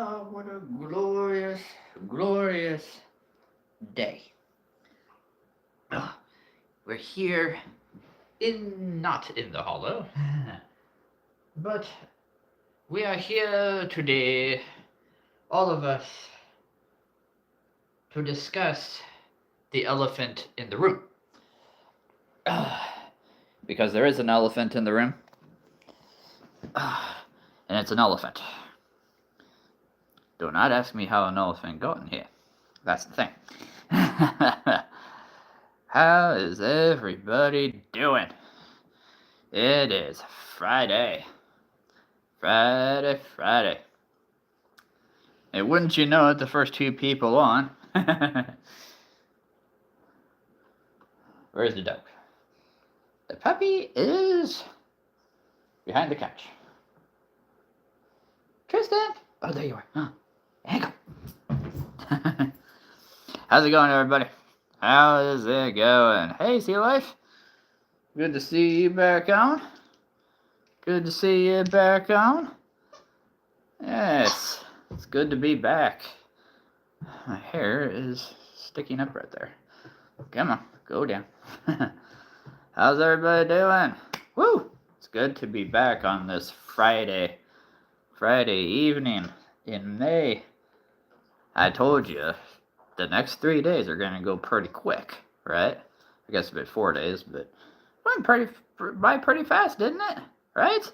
Oh, what a glorious, glorious day. Ah, we're here not in the hollow, but we are here today, all of us, to discuss the elephant in the room. Because there is an elephant in the room, and it's an elephant. Do not ask me how an elephant got in here. That's the thing. How is everybody doing? It is Friday. Friday. And wouldn't you know it, the first two people on. Where's the dog? The puppy is behind the couch. Tristan! Oh, there you are. Huh. Hang on. How's it going, everybody? How is it going? Hey, Sea Life. Good to see you back on. Good to see you back on. Yes, it's good to be back. My hair is sticking up right there. Come on, go down. How's everybody doing? Woo! It's good to be back on this Friday evening in May. I told you, the next 3 days are going to go pretty quick, right? I guess a bit 4 days, but went by pretty fast, didn't it? Right?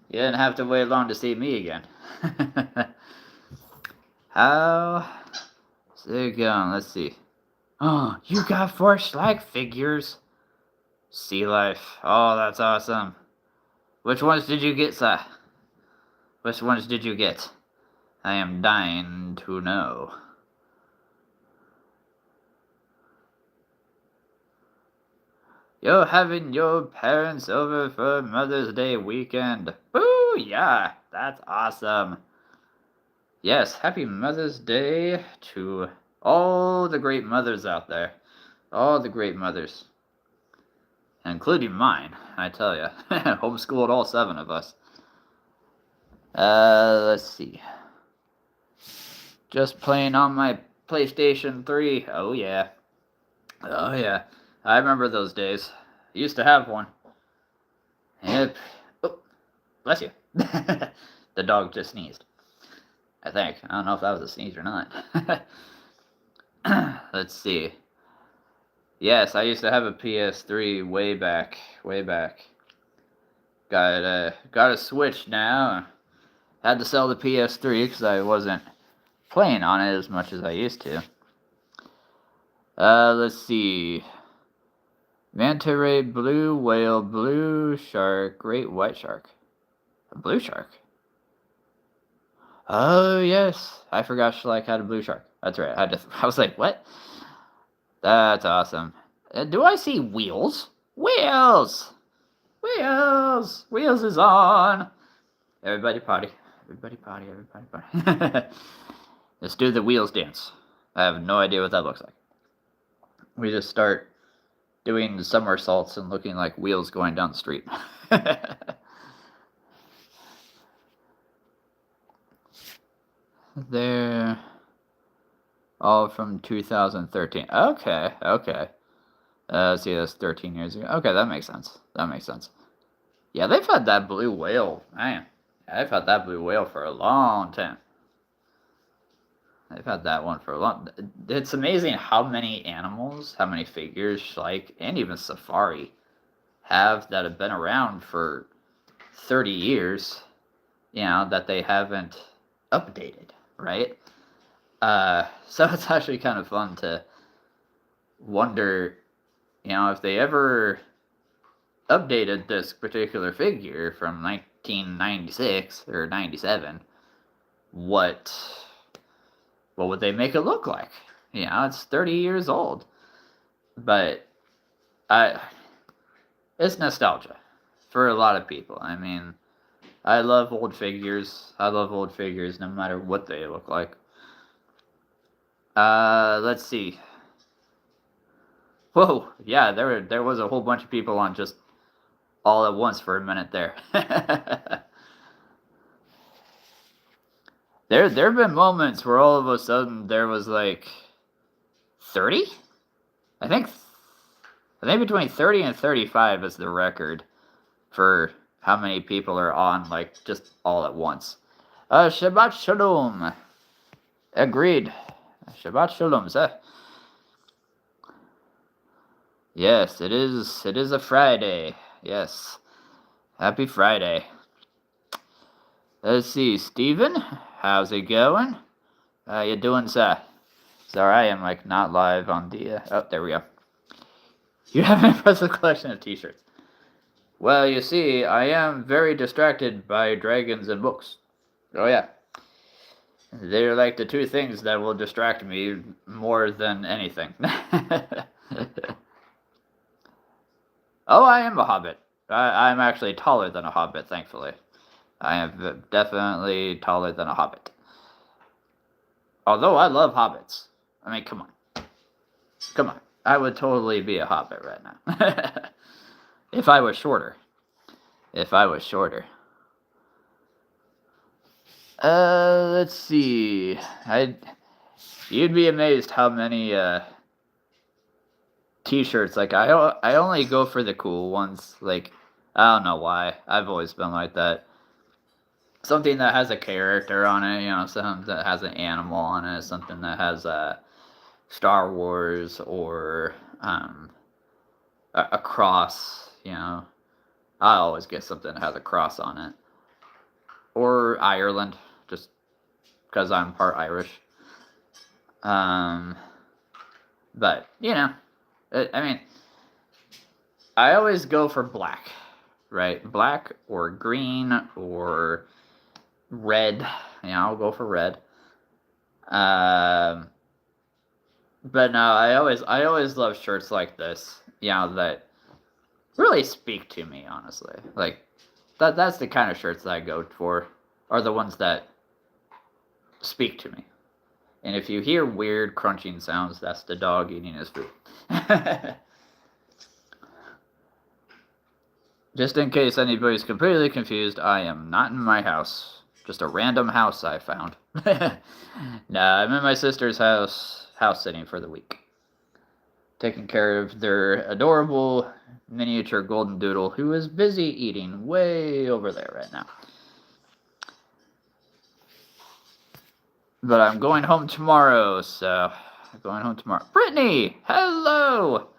You didn't have to wait long to see me again. How's it going? Let's see. Oh, you got 4 Schlag figures. Sea Life. Oh, that's awesome. Which ones did you get, sir? Which ones did you get? I am dying to know. You're having your parents over for Mother's Day weekend. Ooh, yeah, that's awesome. Yes, happy Mother's Day to all the great mothers out there. All the great mothers. Including mine, I tell you. Homeschooled all 7 of us. Let's see. Just playing on my PlayStation 3. Oh, yeah. Oh, yeah. I remember those days. I used to have one. Yep. Oh, bless you. The dog just sneezed. I think. I don't know if that was a sneeze or not. Let's see. Yes, I used to have a PS3 way back. Got a Switch now. Had to sell the PS3 because I wasn't playing on it as much as I used to. Let's see. Manta ray, blue whale, blue shark, great white shark. A blue shark? Oh, yes. I forgot Schleich had a blue shark. That's right. I was like, what? That's awesome. Do I see wheels? Wheels is on. Everybody potty. Let's do the wheels dance. I have no idea what that looks like. We just start doing somersaults and looking like wheels going down the street. They're all from 2013. Okay. See, that's 13 years ago. Okay, that makes sense. Yeah, they've had that blue whale. Man, I've had that blue whale for a long time. They've had that one for a long. It's amazing how many animals, how many figures, like, and even Safari, have that have been around for 30 years. You know, that they haven't updated, right? So it's actually kind of fun to wonder, you know, if they ever updated this particular figure from 1996 or 97, what would they make it look like? You know, it's 30 years old. But it's nostalgia for a lot of people. I mean, I love old figures. No matter what they look like. Let's see. Whoa, yeah, there was a whole bunch of people on just all at once for a minute there. there have been moments where all of a sudden there was like 30. I think between 30 and 35 is the record for how many people are on, like, just all at once. Shabbat Shalom. Agreed. Shabbat Shalom, sir. Yes, it is. It is a Friday. Yes. Happy Friday. Let's see, Steven. How's it going? How you doing, sir? Sorry, I am, like, not live on the... oh, there we go. You have an impressive collection of t-shirts. Well, you see, I am very distracted by dragons and books. Oh, yeah. They're like the two things that will distract me more than anything. Oh, I am a hobbit. I'm actually taller than a hobbit, thankfully. I am definitely taller than a hobbit. Although I love hobbits. I mean, come on. Come on. I would totally be a hobbit right now. If I was shorter. Let's see. You'd be amazed how many t-shirts, like, I only go for the cool ones. Like, I don't know why. I've always been like that. Something that has a character on it, something that has an animal on it, something that has Star Wars or a cross, I always get something that has a cross on it. Or Ireland, just because I'm part Irish. But, I mean, I always go for black, right? Black or green or red. I'll go for red. But no, I always love shirts like this, that really speak to me, honestly. Like, that's the kind of shirts that I go for, are the ones that speak to me. And if you hear weird crunching sounds, that's the dog eating his food. Just in case anybody's completely confused, I am not in my house. Just a random house I found. Nah, I'm in my sister's house sitting for the week. Taking care of their adorable miniature golden doodle who is busy eating way over there right now. But I'm going home tomorrow, so I'm going home tomorrow. Brittany, hello!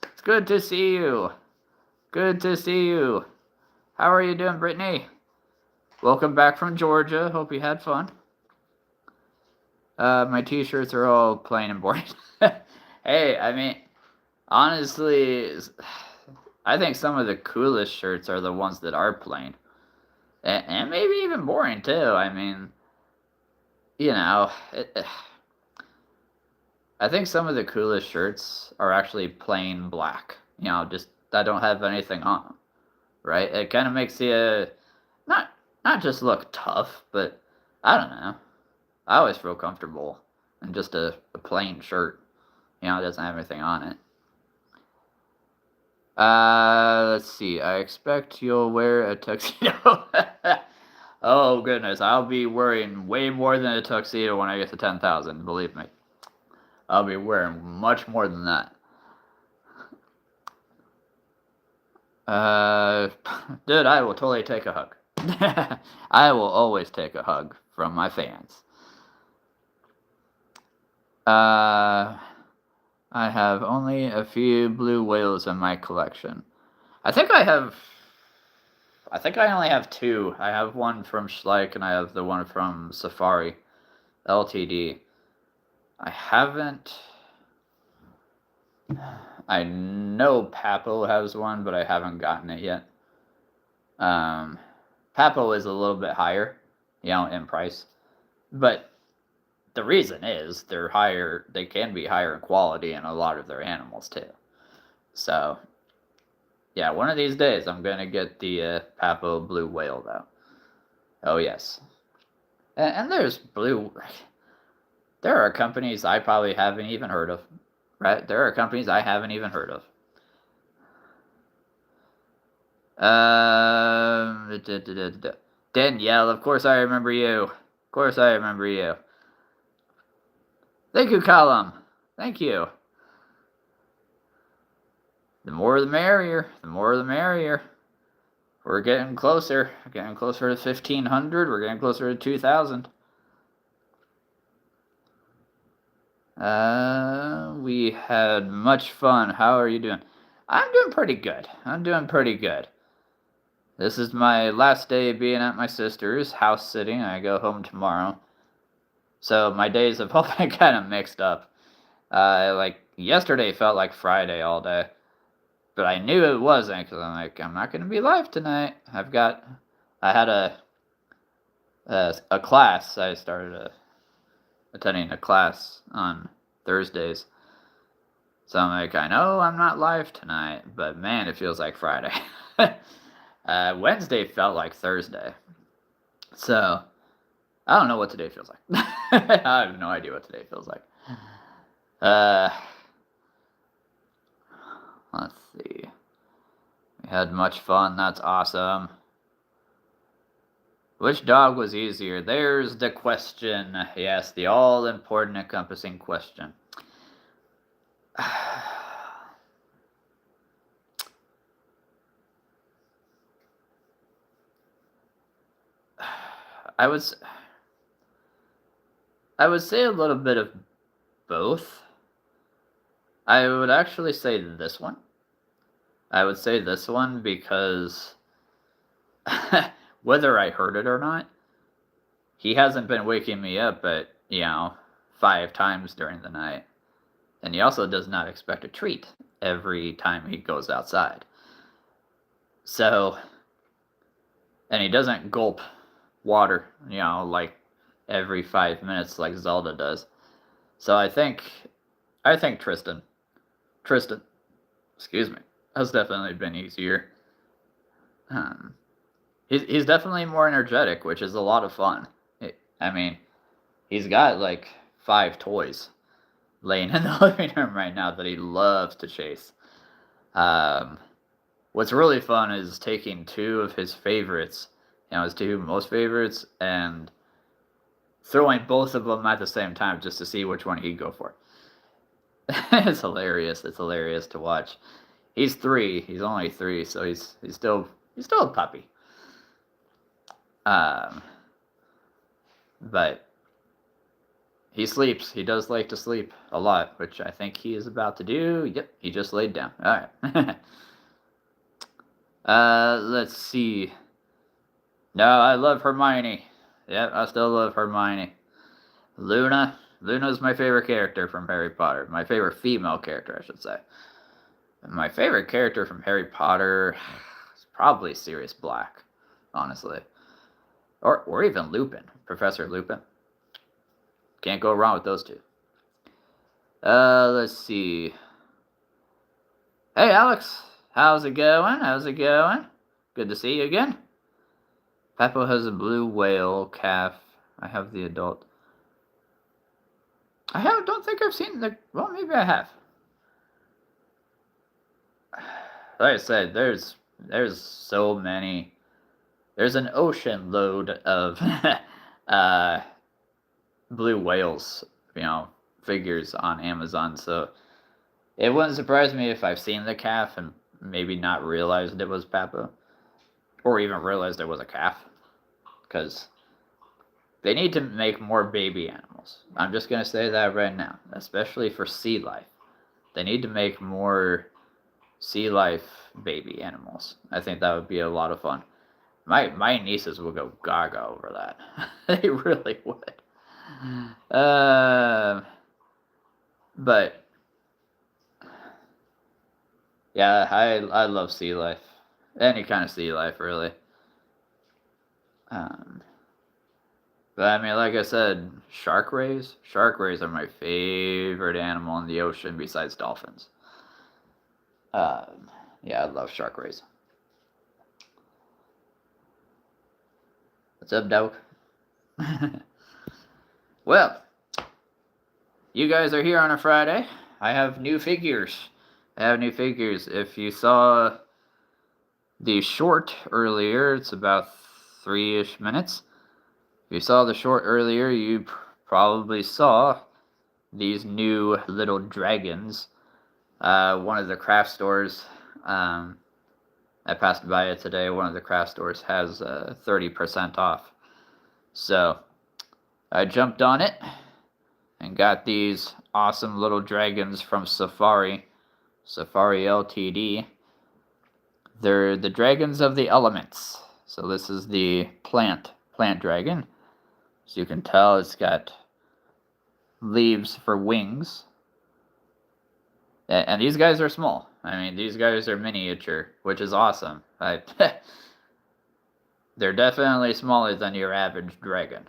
It's good to see you. Good to see you. How are you doing, Brittany? Welcome back from Georgia. Hope you had fun. My t-shirts are all plain and boring. Hey, I mean, honestly, I think some of the coolest shirts are the ones that are plain. And maybe even boring, too. I mean, I think some of the coolest shirts are actually plain black. Just that don't have anything on them, right? It kind of makes you not just look tough, but I don't know. I always feel comfortable in just a plain shirt. It doesn't have anything on it. Let's see. I expect you'll wear a tuxedo. Oh, goodness. I'll be wearing way more than a tuxedo when I get to 10,000, believe me. I'll be wearing much more than that. Dude, I will totally take a hug. I will always take a hug from my fans. I have only a few blue whales in my collection. I think I only have two. I have one from Schleich and I have the one from Safari LTD. I know Papo has one, but I haven't gotten it yet. Papo is a little bit higher, in price. But the reason is they're higher, they can be higher in quality in a lot of their animals too. So, yeah, one of these days I'm going to get the Papo blue whale though. Oh yes. And there's there are companies I probably haven't even heard of, right? There are companies I haven't even heard of. Danielle, of course I remember you. course I remember you. Thank you, Callum. Thank you. The more the merrier. The more the merrier. We're getting closer. We're getting closer to 1,500. We're getting closer to 2,000. We had much fun. How are you doing? I'm doing pretty good. I'm doing pretty good. This is my last day being at my sister's house sitting. I go home tomorrow. So my days have all been kind of mixed up. Like yesterday felt like Friday all day. But I knew it wasn't because I'm like, I'm not going to be live tonight. I had a class. I started attending a class on Thursdays. So I'm like, I know I'm not live tonight, but man, it feels like Friday. Wednesday felt like Thursday. So I don't know what today feels like. I have no idea what today feels like. Let's see. We had much fun. That's awesome. Which dog was easier? There's the question. Yes, the all-important encompassing question. I would say a little bit of both. I would actually say this one. I would say this one because whether I heard it or not, he hasn't been waking me up at, 5 times during the night. And he also does not expect a treat every time he goes outside. So, and he doesn't gulp water, like every 5 minutes like Zelda does. So I think Tristan, excuse me, has definitely been easier. He's definitely more energetic, which is a lot of fun. I mean, he's got like 5 toys laying in the living room right now that he loves to chase. What's really fun is taking 2 of his favorites, his 2 most favorites, and throwing both of them at the same time just to see which one he'd go for. It's hilarious. It's hilarious to watch. He's 3. He's only 3, so he's still a puppy. But he sleeps. He does like to sleep a lot, which I think he is about to do. Yep, he just laid down. All right. Let's see. No, I love Hermione. Yep, I still love Hermione. Luna's my favorite character from Harry Potter. My favorite female character, I should say. My favorite character from Harry Potter is probably Sirius Black, honestly. Or even Lupin, Professor Lupin. Can't go wrong with those 2. Let's see. Hey, Alex. How's it going? Good to see you again. Peppo has a blue whale calf. I have the adult. Don't think I've seen well, maybe I have. Like I said, there's so many. There's an ocean load of blue whales, figures on Amazon. So it wouldn't surprise me if I've seen the calf and maybe not realized it was Peppo, or even realized it was a calf, because they need to make more baby animals. I'm just gonna say that right now, especially for sea life. They need to make more sea life baby animals. I think that would be a lot of fun. My nieces will go gaga over that. They really would. But yeah, I love sea life. Any kind of sea life, really. But I mean, like I said, shark rays. Shark rays are my favorite animal in the ocean besides dolphins. Yeah, I love shark rays. What's up, dog? Well, you guys are here on a Friday. I have new figures. If you saw the short earlier, it's about 3-ish minutes. If you saw the short earlier, you probably saw these new little dragons. One of the craft stores, I passed by it today. One of the craft stores has 30% off. So I jumped on it and got these awesome little dragons from Safari Ltd. They're the dragons of the elements. So this is the plant dragon. As you can tell, it's got leaves for wings. And these guys are small. I mean, these guys are miniature, which is awesome. They're definitely smaller than your average dragon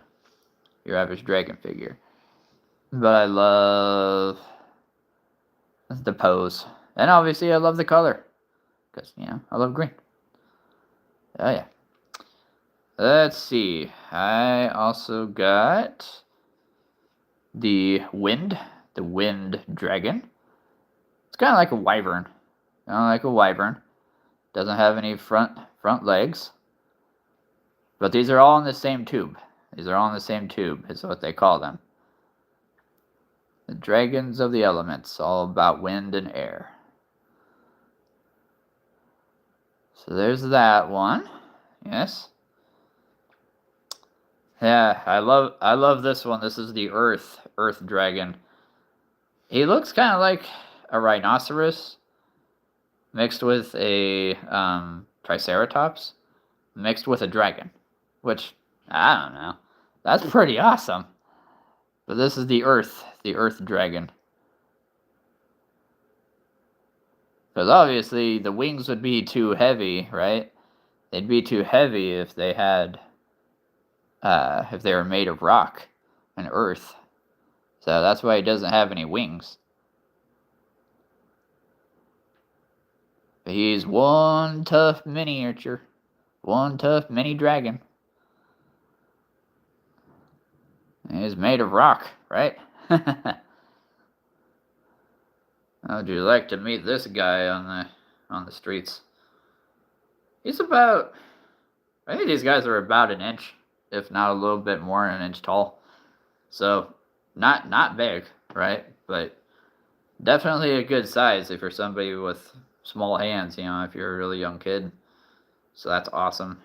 figure. But I love the pose. And obviously I love the color. Because, I love green. Oh yeah. Let's see. I also got the wind dragon. It's kind of like a wyvern. Doesn't have any front legs. But these are all in the same tube. Is what they call them. The dragons of the elements, all about wind and air. So there's that one. Yes. Yeah, I love this one. This is the earth dragon. He looks kind of like a rhinoceros mixed with a triceratops mixed with a dragon, which I don't know. That's pretty awesome. But this is the earth dragon. Because obviously the wings would be too heavy, right? They'd be too heavy if they had, if they were made of rock and earth. So that's why he doesn't have any wings. But he's one tough miniature. One tough mini dragon. He's made of rock, right? How would you like to meet this guy on the streets? He's about, I think these guys are about an inch, if not a little bit more, an inch tall. So not big, right? But definitely a good size if you're somebody with small hands, if you're a really young kid. So that's awesome.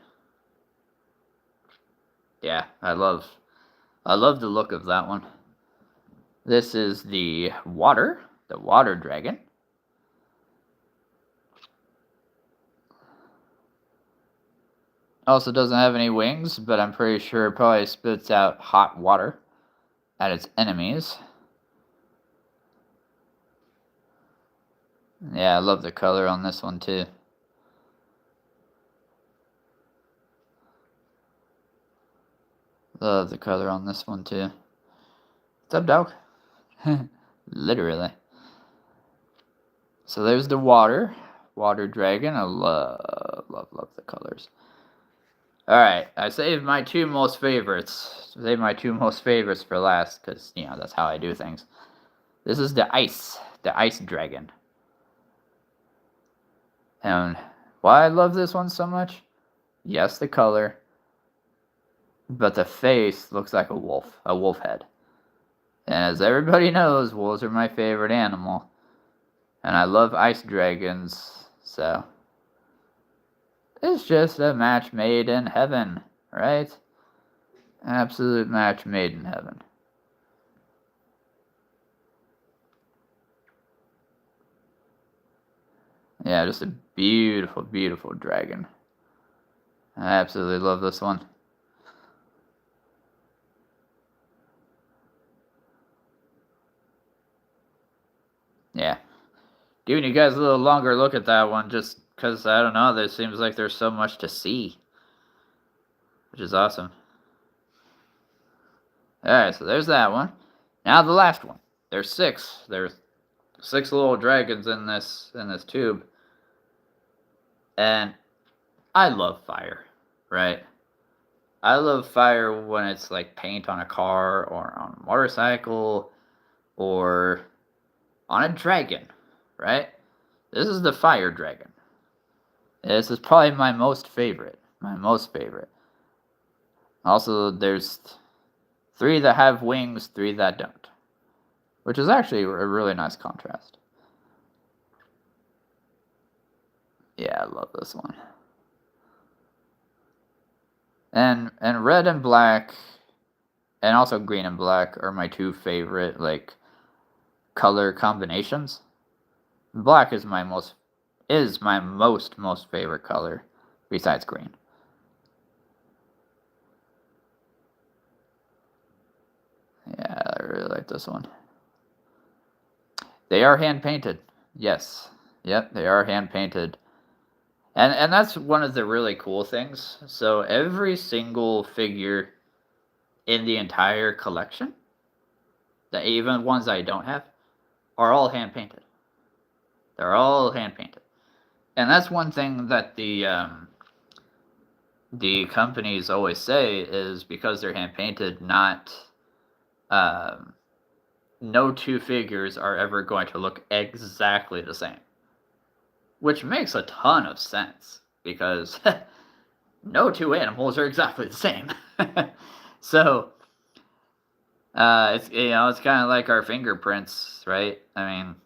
Yeah, I love the look of that one. This is the water dragon. Also doesn't have any wings, but I'm pretty sure it probably spits out hot water at its enemies. Yeah, I love the color on this one too. Love the color on this one too. What's up, dog? Literally. So there's the water dragon. I love the colors. Alright, I saved my two most favorites. For last, because, that's how I do things. This is the ice dragon. And why I love this one so much? Yes, the color. But the face looks like a wolf head. And as everybody knows, wolves are my favorite animal. And I love ice dragons, so it's just a match made in heaven, right? An absolute match made in heaven. Yeah, just a beautiful, beautiful dragon. I absolutely love this one. Yeah. Giving you guys a little longer look at that one just because, I don't know, there seems like there's so much to see. Which is awesome. Alright, so there's that one. Now the last one. There's 6. There's 6 little dragons in this tube. And I love fire, right? I love fire when it's like paint on a car or on a motorcycle or on a dragon, right? This is the fire dragon. This is probably my most favorite. Also, there's 3 that have wings, 3 that don't, which is actually a really nice contrast. Yeah, I love this one. And red and black, and also green and black are my 2 favorite like color combinations. Black is my most favorite color besides green. Yeah, I really like this one. They are hand painted. Yes. Yep, they are hand painted. And that's one of the really cool things. So every single figure in the entire collection, the even ones I don't have, are all hand painted. They're all hand painted. And that's one thing that the companies always say is because they're hand painted, not no 2 figures are ever going to look exactly the same. Which makes a ton of sense because no 2 animals are exactly the same. So it's it's kind of like our fingerprints, right? I mean,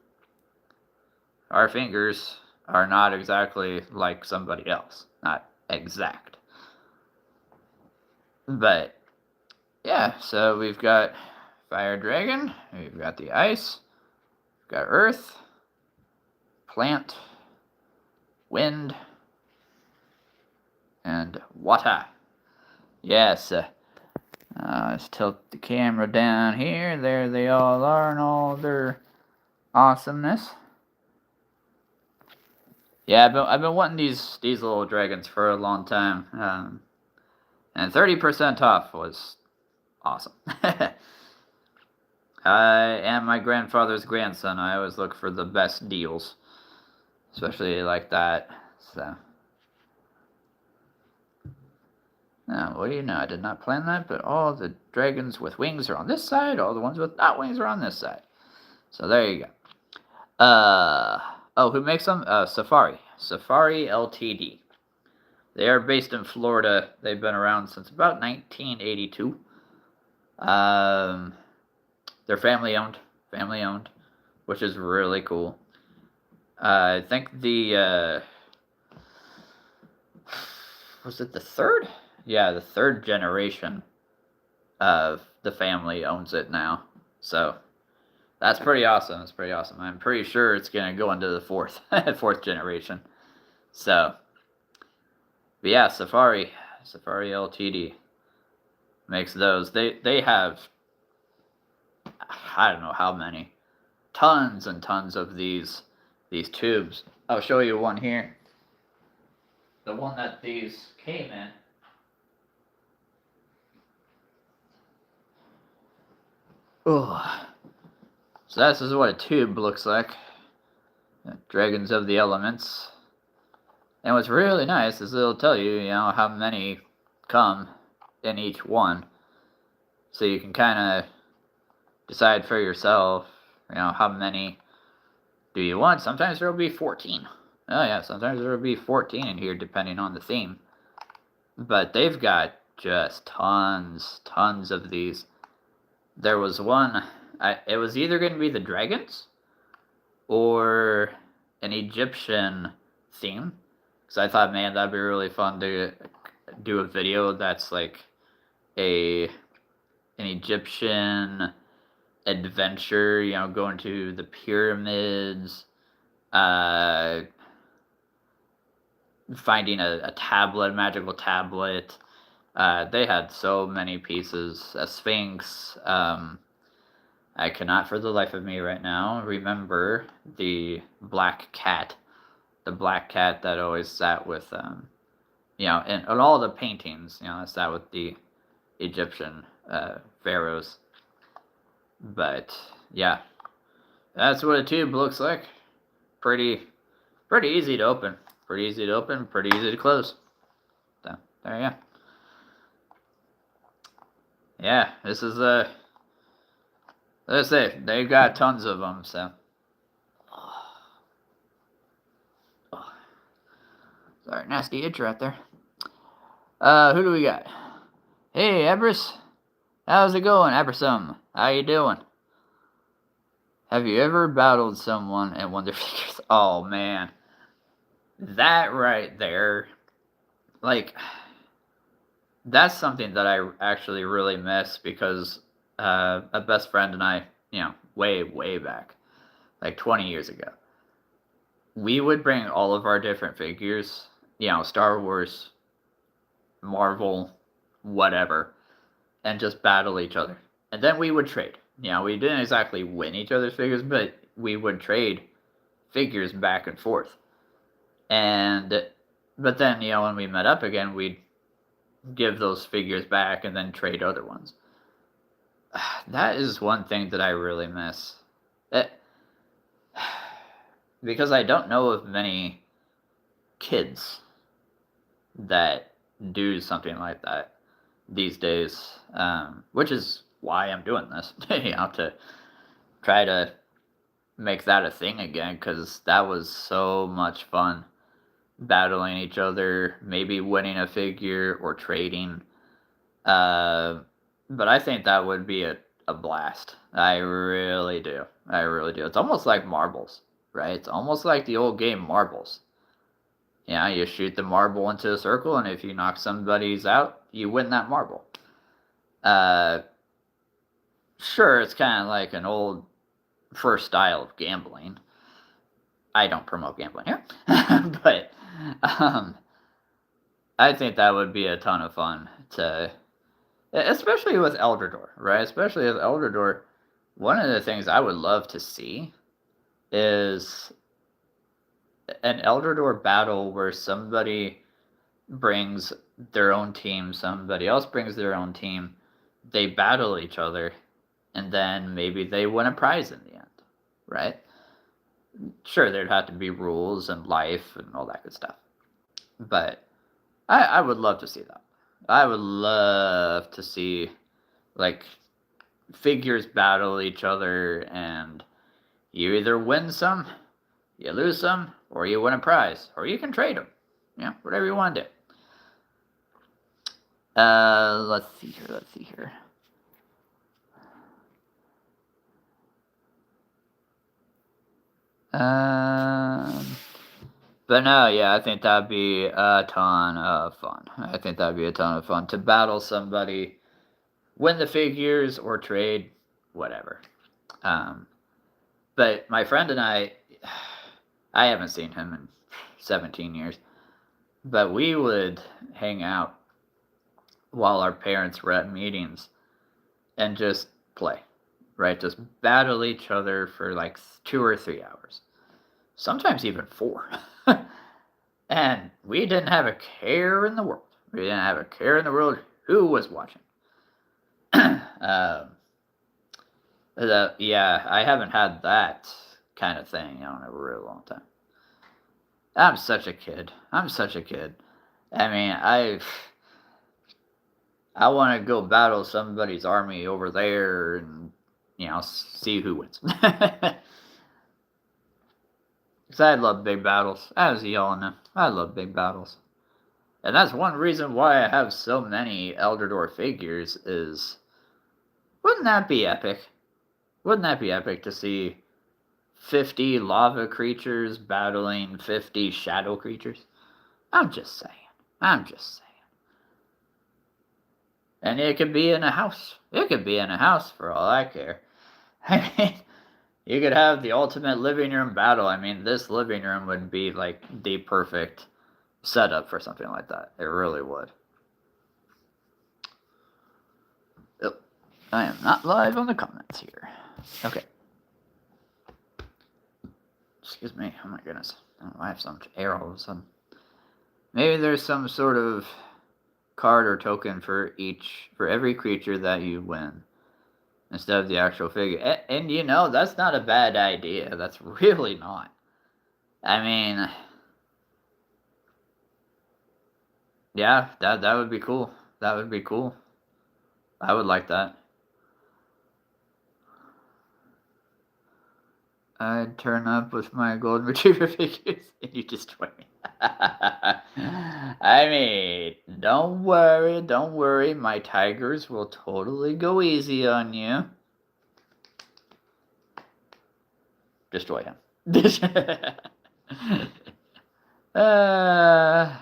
our fingers are not exactly like somebody else, not exact. But yeah, so we've got fire dragon, we've got the ice, we've got earth, plant, wind, and water. Yes. Let's tilt the camera down here. There they all are in all their awesomeness. Yeah, I've been wanting these little dragons for a long time, and 30% off was awesome. I am my grandfather's grandson. I always look for the best deals, especially like that. So, now what do you know? I did not plan that, but all the dragons with wings are on this side. All the ones with not wings are on this side. So there you go. Oh, who makes them? Safari Ltd. They are based in Florida. They've been around since about 1982. They're family owned, which is really cool. I think was it the third? Yeah, the 3rd generation of the family owns it now. So that's pretty awesome. It's pretty awesome. I'm pretty sure it's gonna go into the 4th generation. So, but yeah, Safari Ltd. makes those. They have, I don't know how many, tons and tons of these tubes. I'll show you one here. The one that these came in. Oh, so this is what a tube looks like. Dragons of the Elements. And what's really nice is it'll tell you, how many come in each one. So you can kind of decide for yourself, how many do you want. Sometimes there will be 14. Oh yeah, sometimes there will be 14 in here depending on the theme. But they've got just tons of these. There was one, it was either going to be the dragons or an Egyptian theme. Because I thought, man, that'd be really fun to do a video that's like an Egyptian adventure, going to the pyramids, finding a tablet, a magical tablet. They had so many pieces. A sphinx. I cannot for the life of me right now remember the black cat. The black cat that always sat with, in all the paintings, sat with the Egyptian pharaohs. But yeah, that's what a tube looks like. Pretty easy to open. Pretty easy to close. So there you go. Yeah, this is let's say they've got tons of them. So, sorry, nasty itch right there. Who do we got? Hey, Ebris. How's it going, Ebrisum? How you doing? Have you ever battled someone and won their figures? Oh, man. That right there, like, that's something that I actually really miss because a best friend and I, way, way back, like 20 years ago, we would bring all of our different figures, Star Wars, Marvel, whatever, and just battle each other. And then we would trade. We didn't exactly win each other's figures, but we would trade figures back and forth. And but then, when we met up again, we'd give those figures back and then trade other ones. That is one thing that I really miss. It, because I don't know of many kids that do something like that these days, which is why I'm doing this, to try to make that a thing again, because that was so much fun battling each other, maybe winning a figure or trading. But I think that would be a blast. I really do. I really do. It's almost like marbles, right? It's almost like the old game Marbles. You shoot the marble into a circle, and if you knock somebody's out, you win that marble. Uh, sure, it's kind of like an old first style of gambling. I don't promote gambling here, but I think that would be a ton of fun to, especially with Eldrador, right? Especially with Eldrador, one of the things I would love to see is an Eldrador battle where somebody brings their own team, somebody else brings their own team, they battle each other, and then maybe they win a prize in the end, right? Sure, there'd have to be rules and life and all that good stuff. But I would love to see that. I would love to see, like, figures battle each other, and you either win some, you lose some, or you win a prize, or you can trade them. Whatever you want to do. Let's see here. But no, yeah, I think that'd be a ton of fun. I think that'd be a ton of fun to battle somebody, win the figures, or trade, whatever. But my friend and I haven't seen him in 17 years, but we would hang out while our parents were at meetings and just play, right? Just battle each other for like 2 or 3 hours, sometimes even 4. And we didn't have a care in the world. We didn't have a care in the world who was watching. Yeah, I haven't had that kind of thing in a real long time. I'm such a kid. I mean, I want to go battle somebody's army over there and, see who wins. Because I love big battles. As y'all know, I love big battles. And that's one reason why I have so many Eldrador figures is, wouldn't that be epic? Wouldn't that be epic to see 50 lava creatures battling 50 shadow creatures? I'm just saying. And it could be in a house. For all I care. I mean, you could have the ultimate living room battle. I mean, this living room would be like the perfect setup for something like that. It really would. Oh, I am not live on the comments here. Okay. Excuse me. Oh my goodness. I have so much air all of a sudden. Maybe there's some sort of card or token for every creature that you win instead of the actual figure. And that's not a bad idea. That's really not. I mean, yeah, that would be cool. That would be cool. I would like that. I'd turn up with my golden retriever figures and you destroy me. I mean, don't worry. My tigers will totally go easy on you. Destroy him. uh,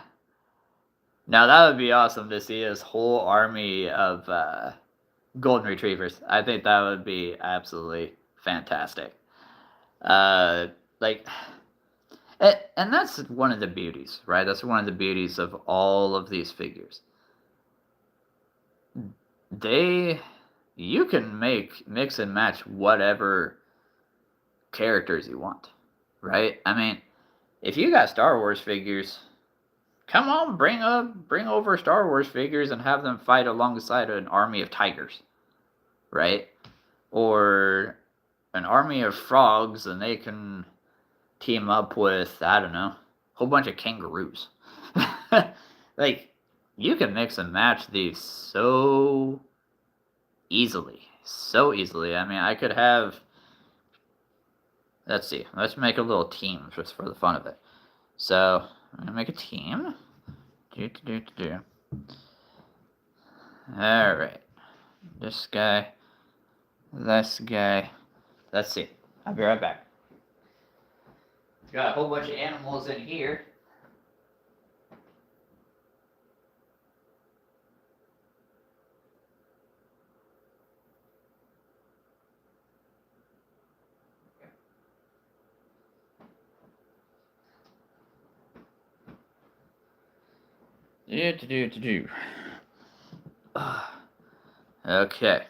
Now that would be awesome to see his whole army of golden retrievers. I think that would be absolutely fantastic. Uh, like, and that's one of the beauties, right? That's one of the beauties of all of these figures. You can mix and match whatever characters you want, right? I mean, if you got Star Wars figures, come on, bring over Star Wars figures and have them fight alongside an army of tigers, right? Or an army of frogs, and they can team up with, I don't know, a whole bunch of kangaroos. Like, you can mix and match these so easily. So easily. I mean, I could have. Let's see. Let's make a little team just for the fun of it. So, I'm going to make a team. Alright. This guy. This guy. Let's see. I'll be right back. Got a whole bunch of animals in here. Okay.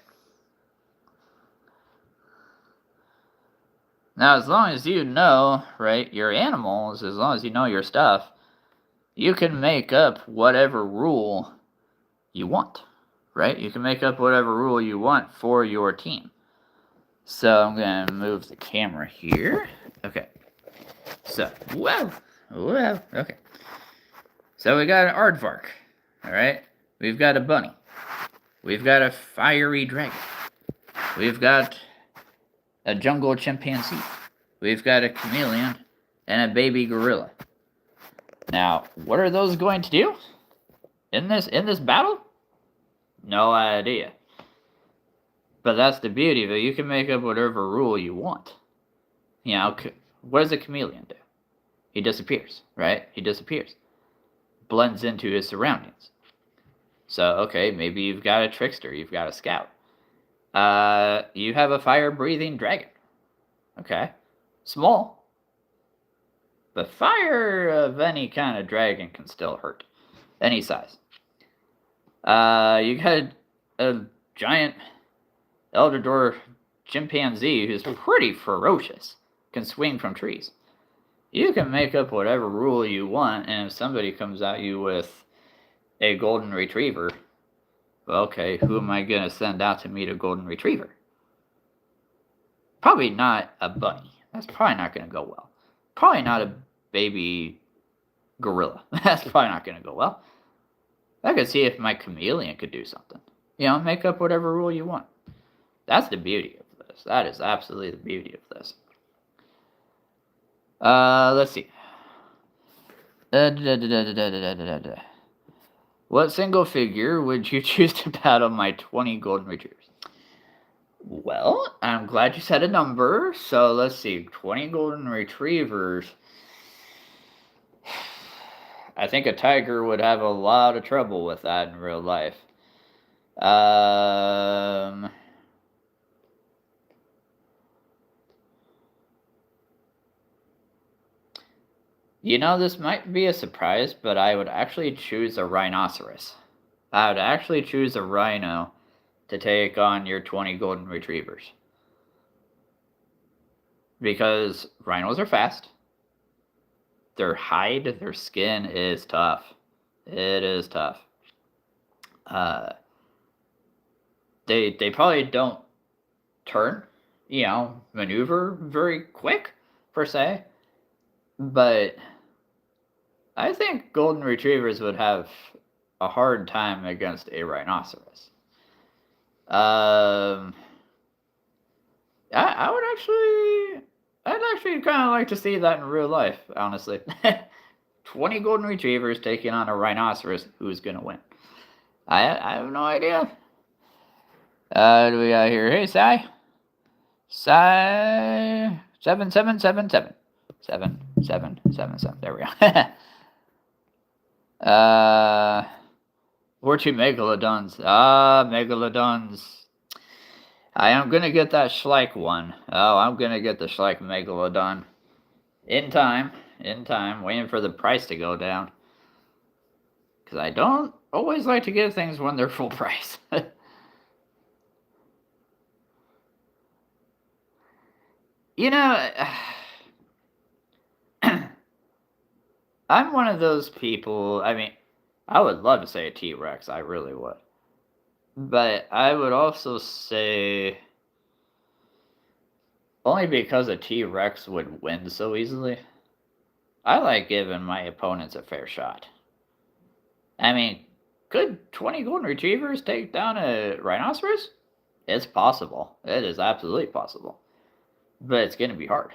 Now, as long as you know, right, your animals, as long as you know your stuff, you can make up whatever rule you want, right? You can make up whatever rule you want for your team. So I'm going to move the camera here. Okay. So, whoa, okay. So we got an aardvark, all right? We've got a bunny. We've got a fiery dragon. We've got a jungle chimpanzee. We've got a chameleon and a baby gorilla. Now, what are those going to do in this battle? No idea. But that's the beauty of it. You can make up whatever rule you want. You know, what does a chameleon do? He disappears, right? He disappears. Blends into his surroundings. So, okay, maybe you've got a trickster. You've got a scout. You have a fire-breathing dragon. Okay. Small. But fire of any kind of dragon can still hurt. Any size. You got a giant Eldor chimpanzee who's pretty ferocious. Can swing from trees. You can make up whatever rule you want, and if somebody comes at you with a golden retriever, well, okay, who am I going to send out to meet a golden retriever? Probably not a bunny. That's probably not going to go well. Probably not a baby gorilla. That's probably not going to go well. I could see if my chameleon could do something. You know, make up whatever rule you want. That's the beauty of this. That is absolutely the beauty of this. Let's see. What single figure would you choose to battle my 20 golden retrievers? Well, I'm glad you said a number. So let's see. 20 golden retrievers. I think a tiger would have a lot of trouble with that in real life. You know, this might be a surprise, but I would actually choose a rhinoceros. I would actually choose a rhino to take on your 20 golden retrievers. Because rhinos are fast. Their hide, their skin is tough. It is tough. They probably don't turn, you know, maneuver very quick, per se. But I think golden retrievers would have a hard time against a rhinoceros. I'd actually kind of like to see that in real life, honestly. 20 golden retrievers taking on a rhinoceros. Who's going to win? I have no idea. Do we got here? Hey, Sai. Sai. 7777. 7777. There we go. Or two Megalodons. Megalodons. I am going to get that Schleich one. Oh, I'm going to get the Schleich Megalodon. In time. Waiting for the price to go down. Because I don't always like to get things when they're full price. You know, I'm one of those people, I mean, I would love to say a T-Rex, I really would. But I would also say, only because a T-Rex would win so easily, I like giving my opponents a fair shot. I mean, could 20 golden retrievers take down a rhinoceros? It's possible. It is absolutely possible. But it's going to be hard.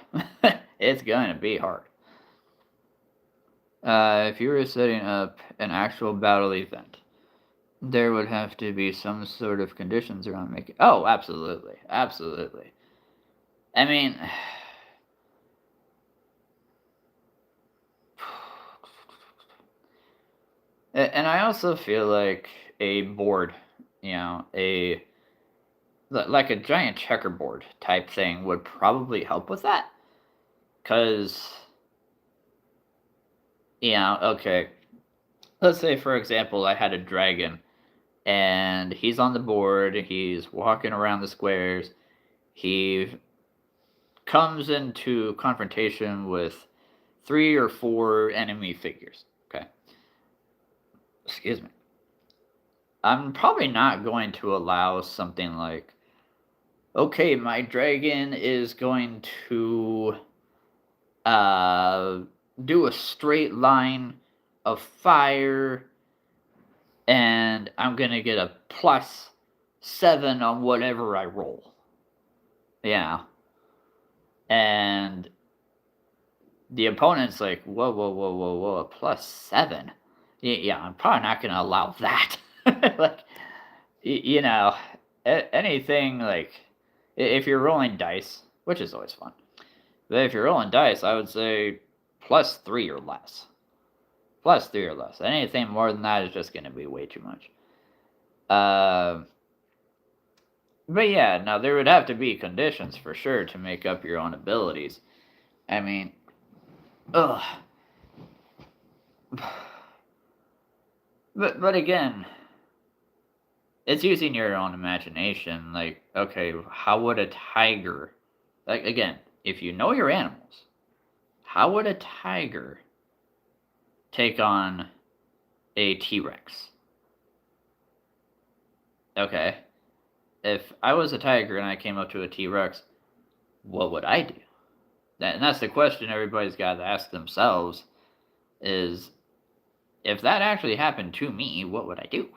It's going to be hard. If you were setting up an actual battle event, there would have to be some sort of conditions around making... Oh, absolutely. Absolutely. I mean... And I also feel like a board, like a giant checkerboard type thing would probably help with that. Because, okay, let's say, for example, I had a dragon, and he's on the board, he's walking around the squares, he comes into confrontation with 3 or 4 enemy figures, okay? Excuse me. I'm probably not going to allow something like, okay, my dragon is going to do a straight line of fire, and I'm going to get a +7 on whatever I roll. Yeah. And the opponent's like, whoa, a +7? Yeah, I'm probably not going to allow that. Like, anything like, if you're rolling dice, which is always fun, but if you're rolling dice, I would say +3 or less. +3 or less. Anything more than that is just going to be way too much. But yeah, now there would have to be conditions for sure to make up your own abilities. I mean, ugh. But again, it's using your own imagination. Like, okay, how would a tiger, like, again, if you know your animals, how would a tiger take on a T-Rex? Okay, if I was a tiger and I came up to a T-Rex, what would I do? And that's the question everybody's got to ask themselves, is, if that actually happened to me, what would I do?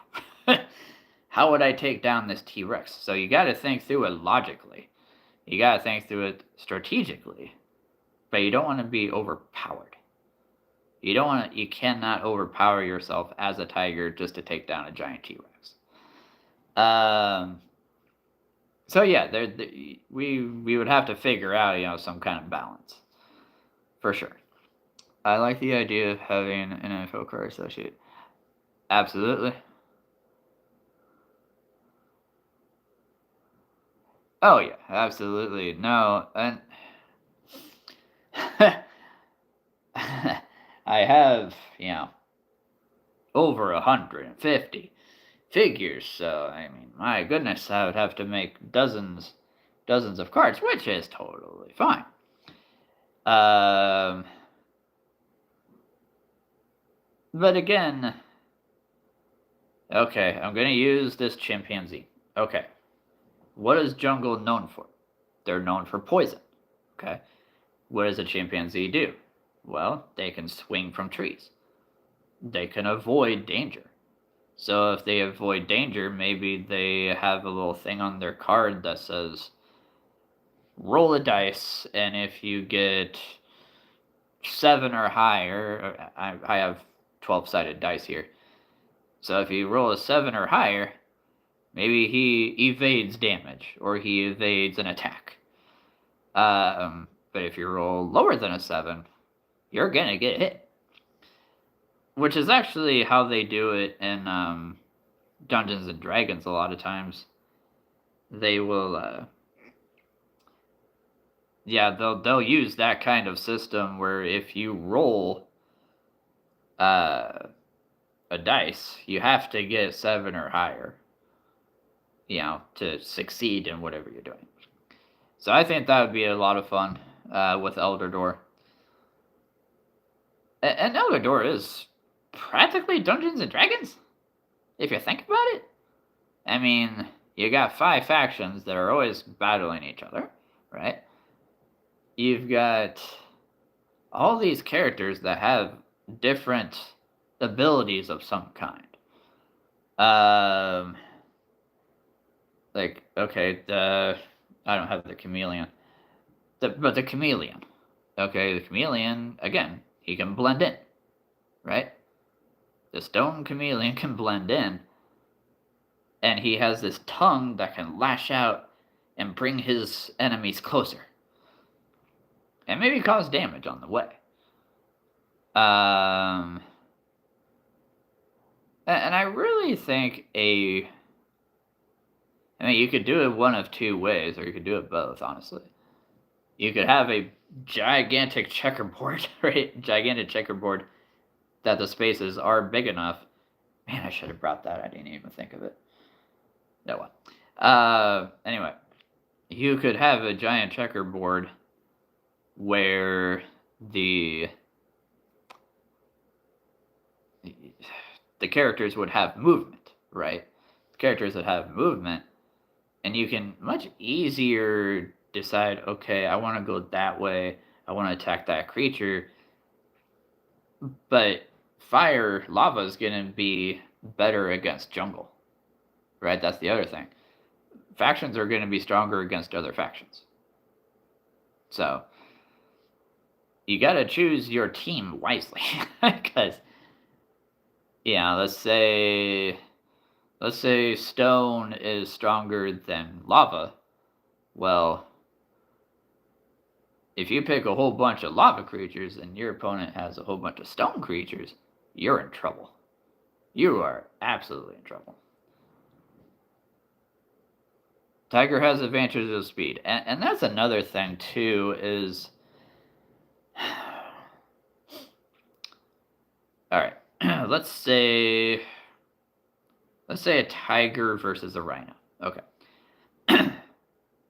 How would I take down this T-Rex? So you got to think through it logically. You got to think through it strategically. But you don't want to be overpowered. You cannot overpower yourself as a tiger just to take down a giant T-Rex. So yeah, we would have to figure out, some kind of balance. For sure. I like the idea of having an info card associated. Absolutely. Oh yeah, absolutely. No, and I have, over 150 figures, so I mean, my goodness, I would have to make dozens of cards, which is totally fine. But again, okay, I'm gonna use this chimpanzee. Okay. What is jungle known for? They're known for poison. Okay. What does a chimpanzee do? Well, they can swing from trees. They can avoid danger. So if they avoid danger, maybe they have a little thing on their card that says, roll a dice, and if you get 7 or higher, I have 12-sided dice here. So if you roll a 7 or higher, maybe he evades damage or he evades an attack. But if you roll lower than a 7, you're gonna get hit. Which is actually how they do it in Dungeons and Dragons a lot of times. They will they'll use that kind of system where if you roll a dice, you have to get 7 or higher, to succeed in whatever you're doing. So I think that would be a lot of fun with Elder Door. And Elder Door is practically Dungeons and Dragons, if you think about it. I mean, you got 5 factions that are always battling each other, right? You've got all these characters that have different abilities of some kind. Like, okay, I don't have the chameleon. But the chameleon. Okay, the chameleon, again, he can blend in, right? The stone chameleon can blend in, and he has this tongue that can lash out and bring his enemies closer. And maybe cause damage on the way. And I really think you could do it one of 2 ways, or you could do it both, honestly. You could have a gigantic checkerboard, right? Gigantic checkerboard that the spaces are big enough. Man, I should have brought that. I didn't even think of it. No one. Anyway, you could have a giant checkerboard where the characters would have movement, right? The characters would have movement, and you can much easier decide, okay, I want to go that way, I want to attack that creature. But fire, lava is going to be better against jungle, right? That's the other thing. Factions are going to be stronger against other factions. So you got to choose your team wisely, because let's say stone is stronger than lava. Well, if you pick a whole bunch of lava creatures and your opponent has a whole bunch of stone creatures, you're in trouble. You are absolutely in trouble. Tiger has advantages of speed, and that's another thing too. Is all right. Let's say a tiger versus a rhino. Okay.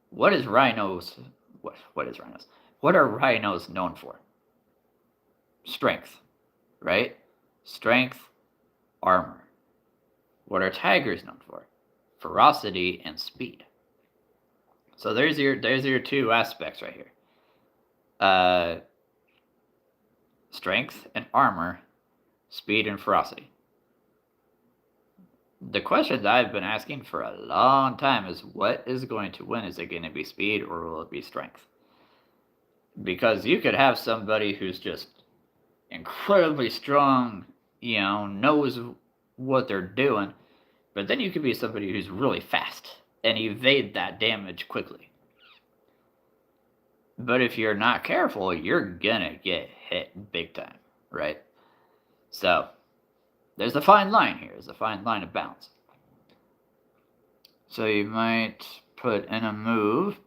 What is rhinos? What is rhinos? What are rhinos known for? Strength, right? Strength, armor. What are tigers known for? Ferocity and speed. So there's your 2 aspects right here. Strength and armor, speed and ferocity. The question that I've been asking for a long time is, what is going to win? Is it going to be speed or will it be strength? Because you could have somebody who's just incredibly strong, knows what they're doing, but then you could be somebody who's really fast and evade that damage quickly. But if you're not careful, you're gonna get hit big time, right? So there's a fine line here. There's a fine line of balance. So you might put in a move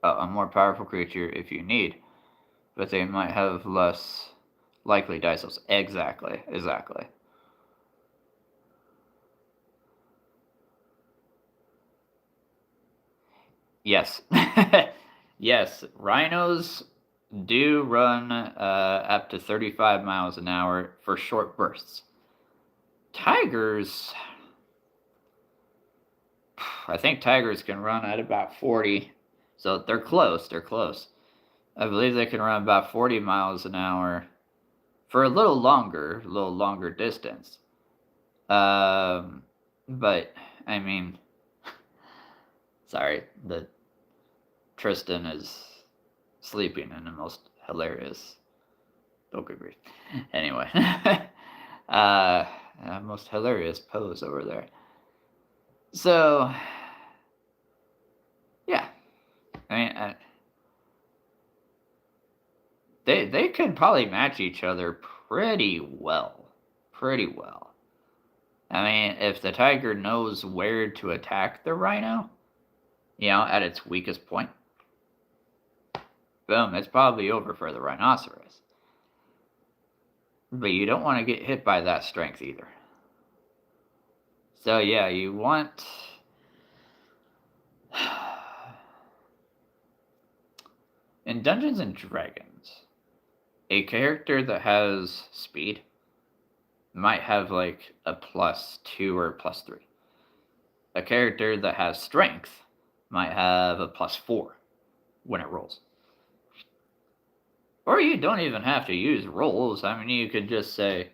a more powerful creature if you need, but they might have less likely dice rolls. Exactly. Yes. Yes, rhinos do run up to 35 miles an hour for short bursts. Tigers, I think tigers can run at about 40. So they're close. I believe they can run about 40 miles an hour for a little longer distance. But I mean, sorry, Tristan is sleeping in the most hilarious. Don't agree. Anyway, most hilarious pose over there. So, yeah, I mean, they could probably match each other pretty well, pretty well. I mean, if the tiger knows where to attack the rhino, at its weakest point, boom, it's probably over for the rhinoceros. But you don't want to get hit by that strength either. So yeah, you want in Dungeons and Dragons, a character that has speed might have like a +2 or +3. A character that has strength might have a +4 when it rolls. Or you don't even have to use rolls. I mean, you could just say,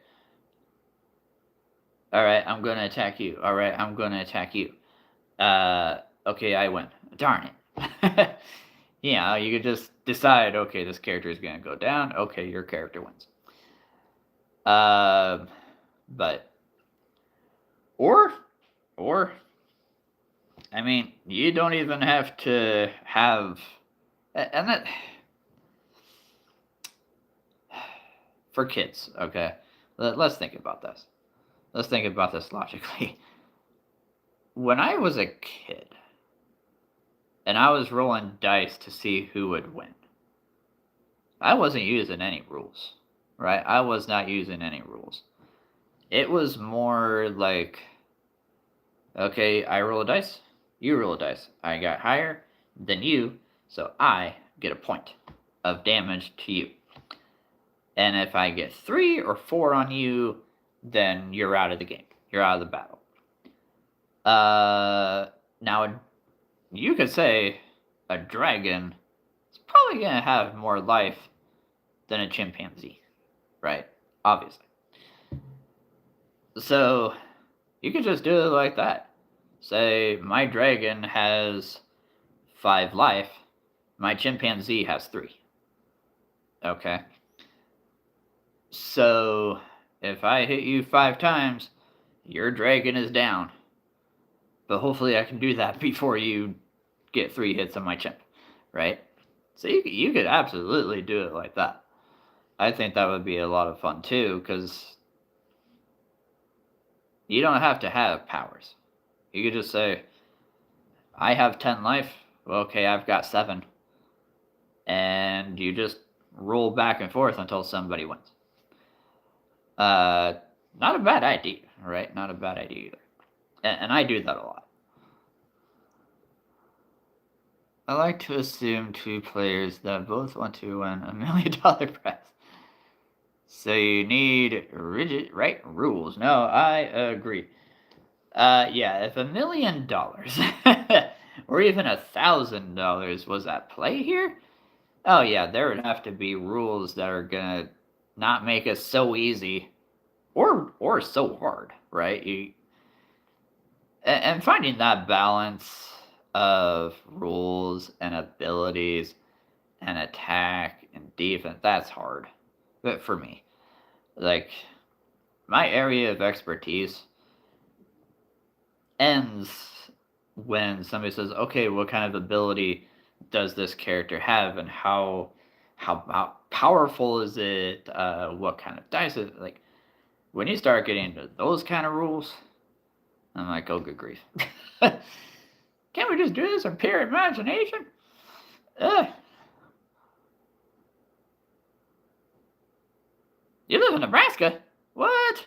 all right, I'm going to attack you. All right, I'm going to attack you. Okay, I win. Darn it. You could just decide, okay, this character is going to go down. Okay, your character wins. But, or, I mean, you don't even have to have, and that, for kids, okay? Let's think about this. Let's think about this logically. When I was a kid, and I was rolling dice to see who would win, I wasn't using any rules, right? I was not using any rules. It was more like, okay, I roll a dice, you roll a dice. I got higher than you, so I get a point of damage to you. And if I get 3 or 4 on you, then you're out of the game. You're out of the battle. Now, you could say a dragon is probably going to have more life than a chimpanzee, right? Obviously. So, you could just do it like that. Say, my dragon has 5 life, my chimpanzee has 3. Okay. So, if I hit you 5 times, your dragon is down. But hopefully I can do that before you get 3 hits on my chimp, right? So you could absolutely do it like that. I think that would be a lot of fun too, because you don't have to have powers. You could just say, I have 10 life. Well, okay, I've got 7. And you just roll back and forth until somebody wins. Not a bad idea, right? Not a bad idea either. And I do that a lot. I like to assume 2 players that both want to win $1 million prize. So you need rigid, right? Rules. No, I agree. Yeah, if $1 million or even $1,000 was at play here, oh yeah, there would have to be rules that are gonna not make it so easy or so hard, right? And finding that balance of rules and abilities and attack and defense, that's hard. But for me, like, my area of expertise ends when somebody says, okay, what kind of ability does this character have, and how powerful is it? What kind of dice is it? Like, when you start getting into those kind of rules, I'm like, oh, good grief. Can't we just do this in pure imagination? You live in Nebraska? What?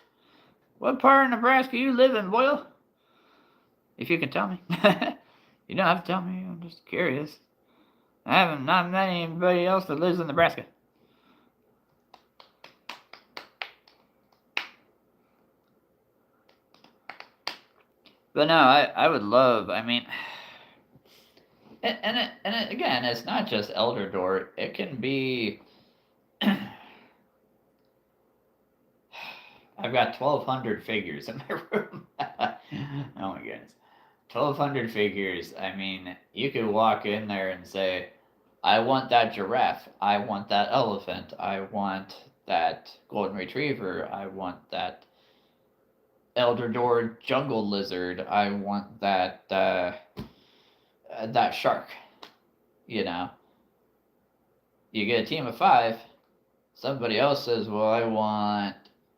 What part of Nebraska you live in, Boyle? If you can tell me. You don't have to tell me. I'm just curious. I haven't not met anybody else that lives in Nebraska. But no, I would love. I mean, again, it's not just Elder Door. It can be. I've got 1,200 figures in my room. Oh my goodness. 1,200 figures. I mean, you could walk in there and say, I want that giraffe. I want that elephant. I want that golden retriever. I want that Eldrador jungle lizard. I want that shark. You know, you get a team of 5. Somebody else says, "Well, I want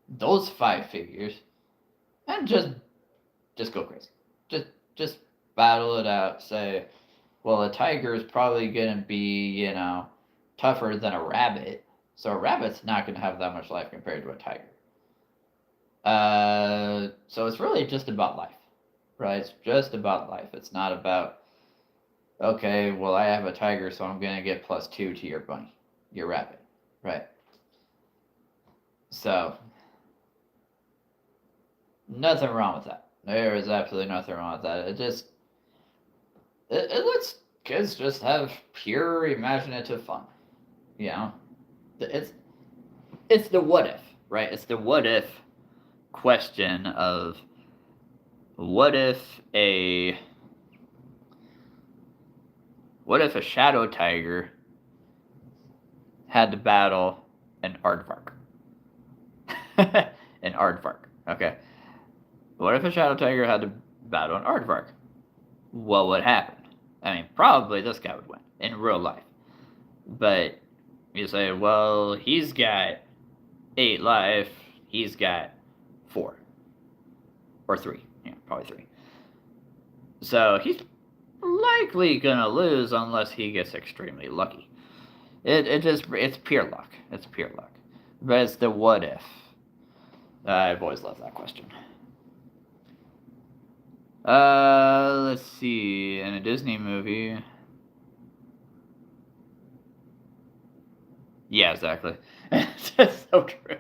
those 5 figures," and just go crazy. Just battle it out. Say, well, a tiger is probably gonna be, tougher than a rabbit. So a rabbit's not gonna have that much life compared to a tiger. So it's really just about life, right? It's just about life. It's not about, okay, well, I have a tiger, so I'm gonna get +2 to your bunny, your rabbit, right? So nothing wrong with that. There is absolutely nothing wrong with that. It lets kids just have pure imaginative fun. You know, it's the what if, right? It's the what if question of what if a shadow tiger had to battle an aardvark? An aardvark. Okay. What if a shadow tiger had to battle an aardvark? What would happen? I mean, probably this guy would win in real life. But you say, well, he's got 8 life, he's got 4. Or 3. Yeah, probably 3. So he's likely gonna lose unless he gets extremely lucky. It's pure luck. It's pure luck. But it's the what if. I've always loved that question. Let's see. In a Disney movie. Yeah, exactly. It's just so true.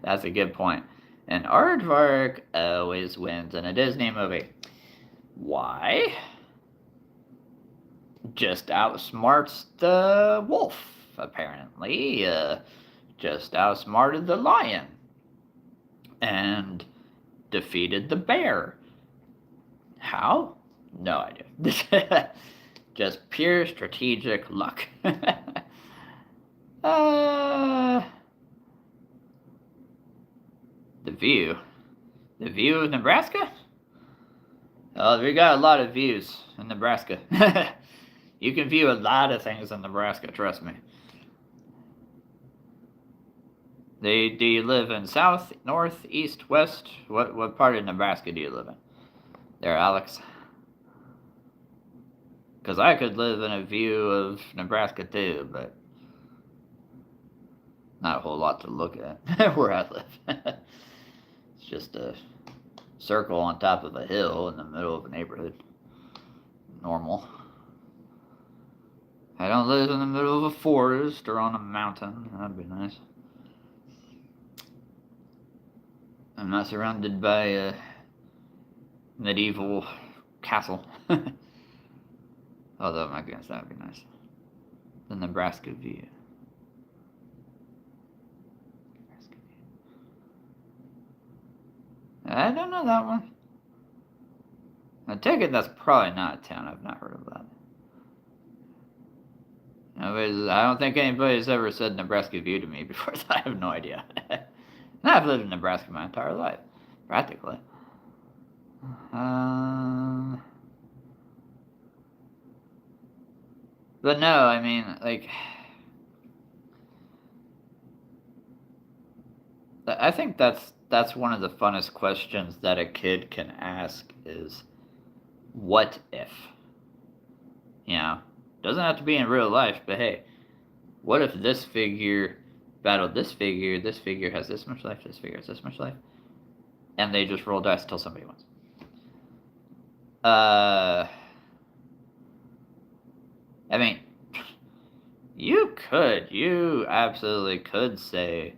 That's a good point. An aardvark always wins in a Disney movie. Why? Just outsmarts the wolf, apparently. Just outsmarted the lion. And defeated the bear. How? No idea. Just pure strategic luck. The view. The view of Nebraska? Oh, we got a lot of views in Nebraska. You can view a lot of things in Nebraska, trust me. Do you live in south, north, east, west? What part of Nebraska do you live in? There, Alex. Because I could live in a view of Nebraska too, but not a whole lot to look at where I live. It's just a circle on top of a hill in the middle of a neighborhood. Normal. I don't live in the middle of a forest or on a mountain. That'd be nice. I'm not surrounded by a medieval castle. Although, my goodness, that would be nice. The Nebraska view. I don't know that one. I take it that's probably not a town. I've not heard of that. I don't think anybody's ever said Nebraska View to me before, so I have no idea. And I've lived in Nebraska my entire life, practically. But no, I mean, like, I think that's one of the funnest questions that a kid can ask is, what if? You know, doesn't have to be in real life, but hey, what if this figure battled this figure has this much life, this figure has this much life, and they just roll dice until somebody wins. I mean, you absolutely could say,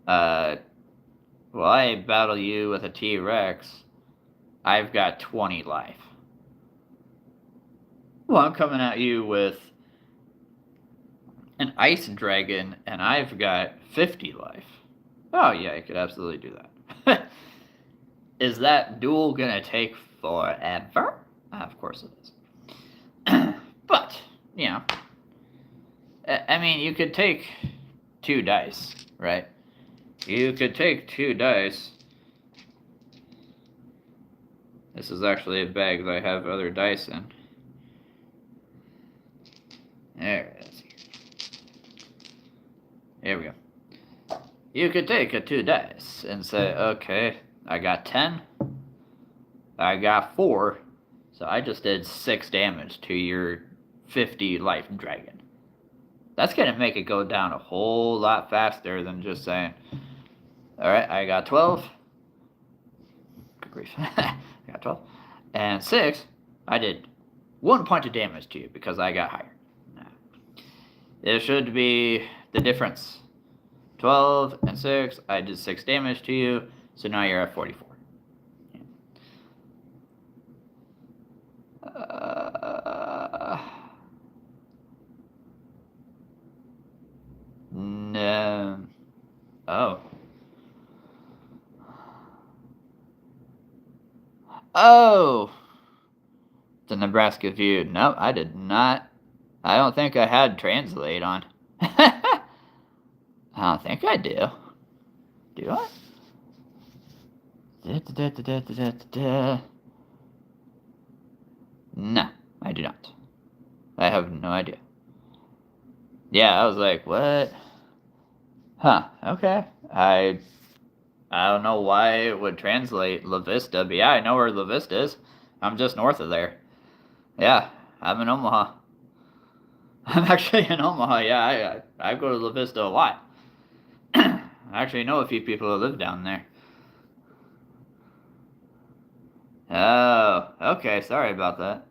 well, I battle you with a T-Rex, I've got 20 life. Well, I'm coming at you with an ice dragon, and I've got 50 life. Oh, yeah, you could absolutely do that. Is that duel gonna take forever? Of course it is. But, you know, I mean, you could take 2 dice, right? You could take 2 dice. This is actually a bag that I have other dice in. There it is. Here we go. You could take a 2 dice and say, okay, I got 10. I got 4. So I just did 6 damage to your 50 life dragon. That's going to make it go down a whole lot faster than just saying, alright, I got 12. Good grief. I got 12. And 6, I did 1 point of damage to you because I got higher. It should be the difference. 12 and 6, I did 6 damage to you, so now you're at 44. No. Oh. Oh! The Nebraska View. No, I did not. I don't think I had translate on. I don't think I do. Do I? No, I do not. I have no idea. Yeah, I was like, what? Huh, okay. I don't know why it would translate La Vista, but yeah, I know where La Vista is. I'm just north of there. Yeah, I'm in Omaha. I'm actually in Omaha, yeah, I go to La Vista a lot. I actually know a few people who live down there. Oh, okay, sorry about that.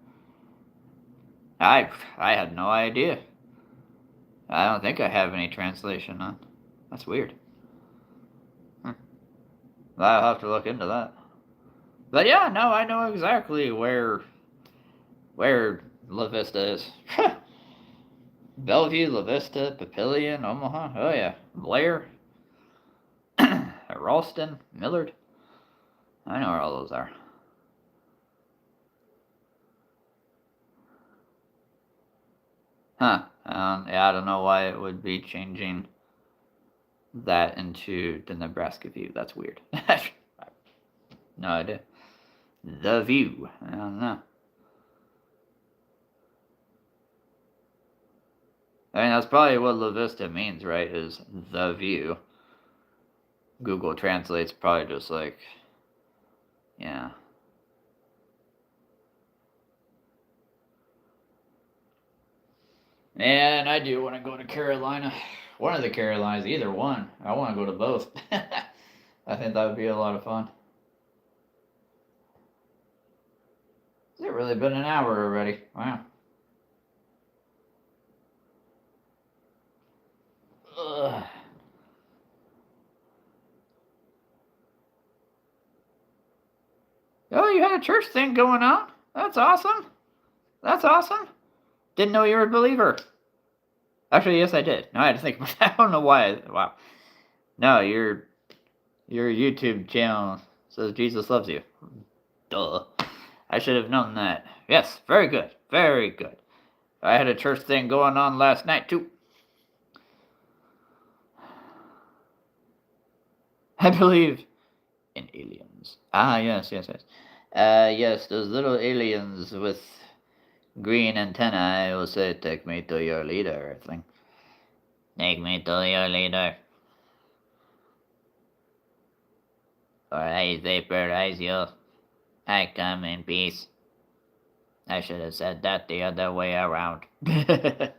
I had no idea. I don't think I have any translation on. That's weird. I'll have to look into that. But yeah, no, I know exactly where La Vista is. Bellevue, La Vista, Papillion, Omaha. Oh yeah, Blair, Ralston, Millard. I know where all those are. Huh. Yeah, I don't know why it would be changing that into the Nebraska View. That's weird. No idea. The View. I don't know. I mean, that's probably what La Vista means, right? Is the view. Google Translate's probably just like, yeah. And I do want to go to Carolina. One of the Carolinas, either one. I want to go to both. I think that would be a lot of fun. Has it really been an hour already? Wow. Ugh. Oh, you had a church thing going on? That's awesome. That's awesome. Didn't know you were a believer. Actually, yes, I did. No, I had to think about that. I don't know why. Wow. No, your YouTube channel says Jesus loves you. Duh. I should have known that. Yes, very good. Very good. I had a church thing going on last night, too. I believe in aliens. Ah, yes. Yes, those little aliens with green antennae will say, take me to your leader, thing. Take me to your leader. Or I vaporize you. I come in peace. I should have said that the other way around. I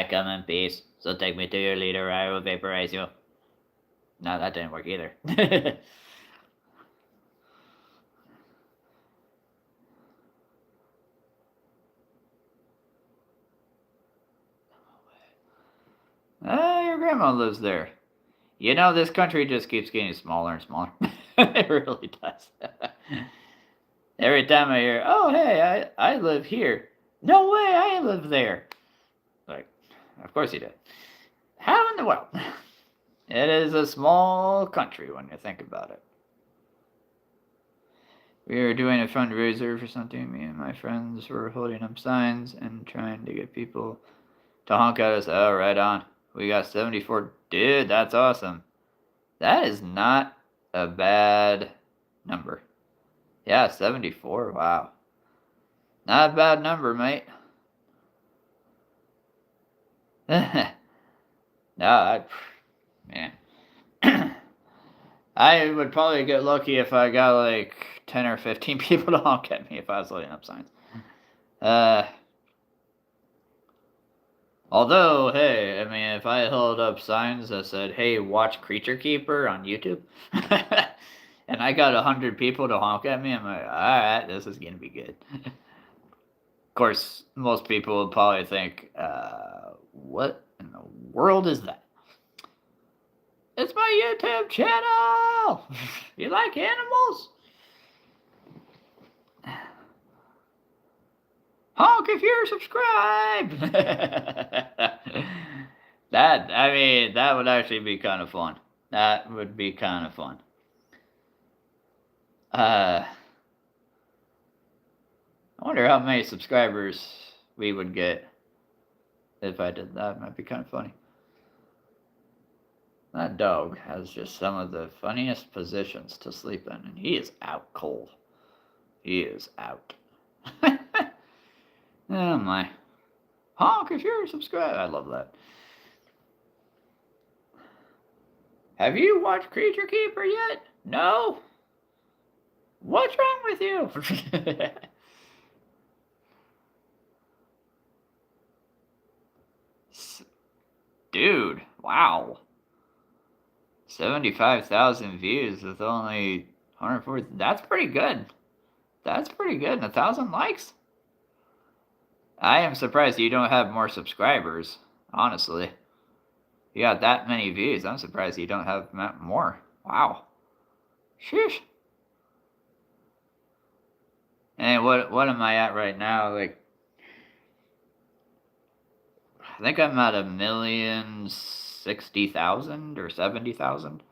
come in peace, so take me to your leader, or I will vaporize you. No, that didn't work either. Your grandma lives there. You know, this country just keeps getting smaller and smaller. It really does. Every time I hear, oh, hey, I live here. No way, I live there. Like, of course you did. How in the world? It is a small country when you think about it. We were doing a fundraiser for something. Me and my friends were holding up signs and trying to get people to honk at us. Oh, right on. We got 74. Dude, that's awesome. That is not a bad number. Yeah, 74. Wow. Not a bad number, mate. No, man. I would probably get lucky if I got like 10 or 15 people to honk at me if I was lighting up signs. Although, hey, I mean, if I held up signs that said, hey, watch Creature Keeper on YouTube, and I got 100 people to honk at me, I'm like, alright, this is going to be good. Of course, most people would probably think, what in the world is that? It's my YouTube channel! You like animals? Honk if you're subscribed! That would actually be kind of fun. That would be kind of fun. I wonder how many subscribers we would get if I did that. Might be kind of funny. That dog has just some of the funniest positions to sleep in, and he is out cold. He is out. Oh my. Honk if you're subscribed. I love that. Have you watched Creature Keeper yet? No? What's wrong with you? Dude, wow. 75,000 views with only 140. That's pretty good. That's pretty good. And 1,000 likes? I am surprised you don't have more subscribers, honestly. You got that many views. I'm surprised you don't have more. Wow. Sheesh. And what am I at right now? Like, I think I'm at 1,060,000 or 70,000.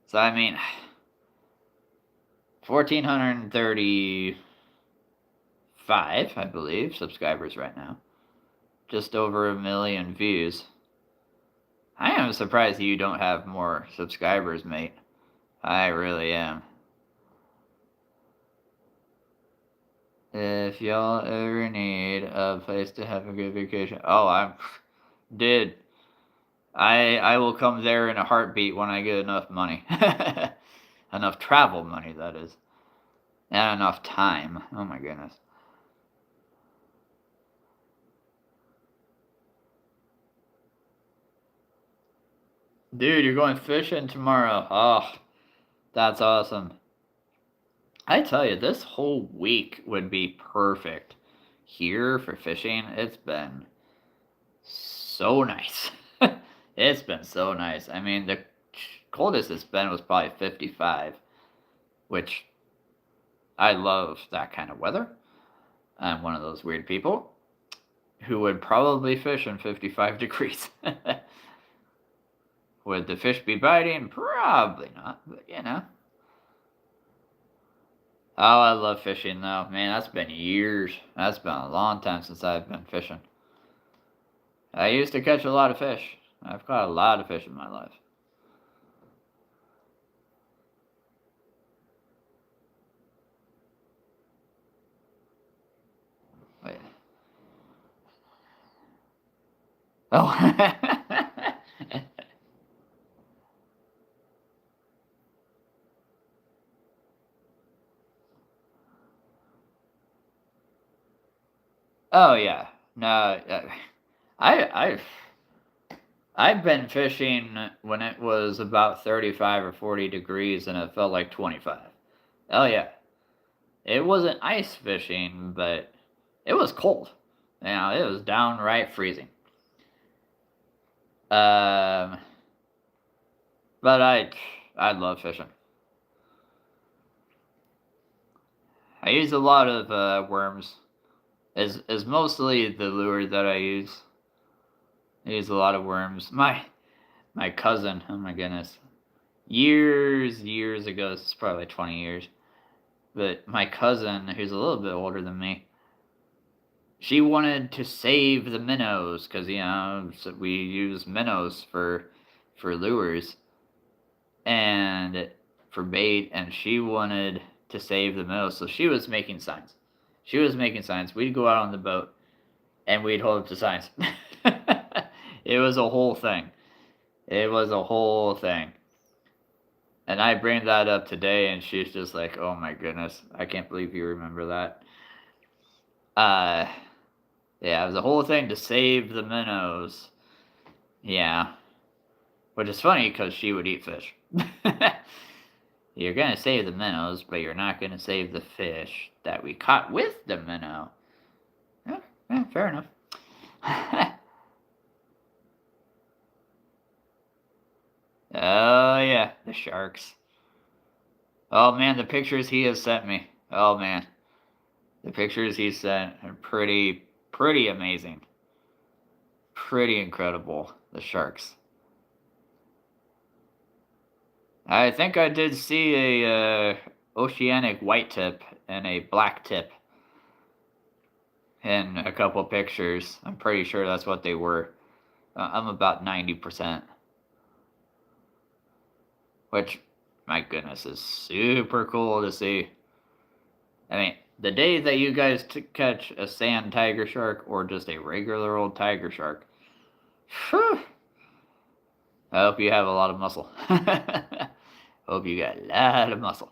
So I mean, 1,435, I believe, subscribers right now. Just over 1 million views. I am surprised you don't have more subscribers, mate. I really am. If y'all ever need a place to have a good vacation. Oh, dude. I will come there in a heartbeat when I get enough money. Enough travel money, that is. And enough time. Oh my goodness. Dude, you're going fishing tomorrow. Oh, that's awesome. I tell you, this whole week would be perfect here for fishing. It's been so nice. It's been so nice. I mean, the coldest it's been was probably 55, which I love that kind of weather. I'm one of those weird people who would probably fish in 55 degrees. Would the fish be biting? Probably not, but you know. Oh, I love fishing though. Man, that's been years. That's been a long time since I've been fishing. I used to catch a lot of fish. I've caught a lot of fish in my life. Wait. Oh. Oh yeah. No, I I've been fishing when it was about 35 or 40 degrees and it felt like 25. Oh yeah. It wasn't ice fishing, but it was cold. You know, it was downright freezing. Um, but I love fishing. I use a lot of worms. Is mostly the lure that I use. I use a lot of worms. My cousin, oh my goodness, years ago. This is probably 20 years. But my cousin, who's a little bit older than me, she wanted to save the minnows because so we use minnows for lures and for bait, and she wanted to save the minnows, so she was making signs. She was making signs. We'd go out on the boat and we'd hold up the signs. It was a whole thing. It was a whole thing. And I bring that up today, and she's just like, "Oh my goodness, I can't believe you remember that." Uh, yeah, it was a whole thing to save the minnows. Yeah, which is funny because she would eat fish. You're gonna save the minnows, but you're not gonna save the fish that we caught with the minnow. Yeah, fair enough. Oh yeah, the sharks. Oh man, the pictures he has sent me. Oh man, the pictures he sent are pretty amazing. Pretty incredible. The sharks. I think I did see a oceanic white tip and a black tip in a couple pictures. I'm pretty sure that's what they were. I'm about 90%, which, my goodness, is super cool to see. I mean, the day that you guys catch a sand tiger shark or just a regular old tiger shark, whew, I hope you have a lot of muscle. Hope you got a lot of muscle.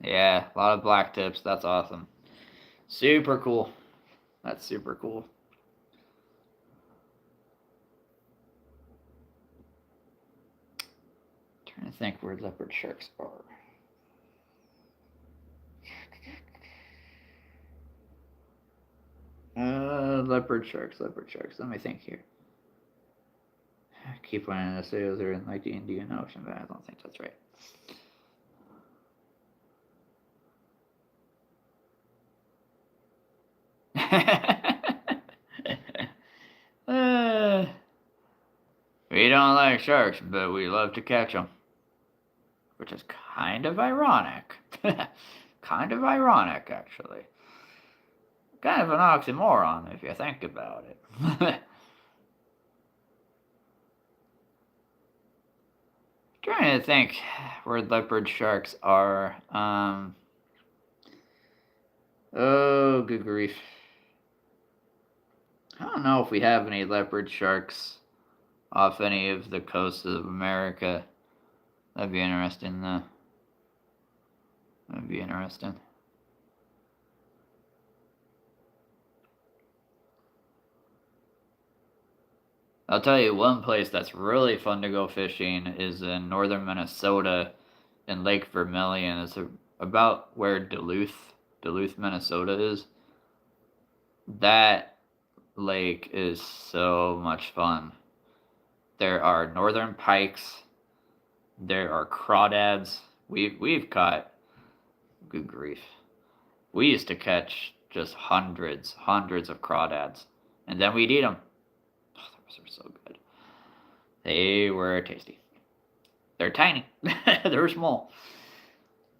Yeah, a lot of black tips. That's awesome. Super cool. That's super cool. Trying to think where leopard sharks are. Leopard sharks. Let me think here. I keep wanting to say those are in like the Indian Ocean, but I don't think that's right. We don't like sharks, but we love to catch them. Which is kind of ironic. Kind of ironic, actually. Kind of an oxymoron if you think about it. Trying to think where leopard sharks are. Oh, good grief. I don't know if we have any leopard sharks off any of the coasts of America. That'd be interesting, though. That'd be interesting. I'll tell you one place that's really fun to go fishing is in northern Minnesota in Lake Vermilion. It's about where Duluth, Minnesota is. That lake is so much fun. There are northern pikes. There are crawdads. We've caught, good grief. We used to catch just hundreds of crawdads, and then we'd eat them. Oh, those are so good. They were tasty. They're tiny. They're small,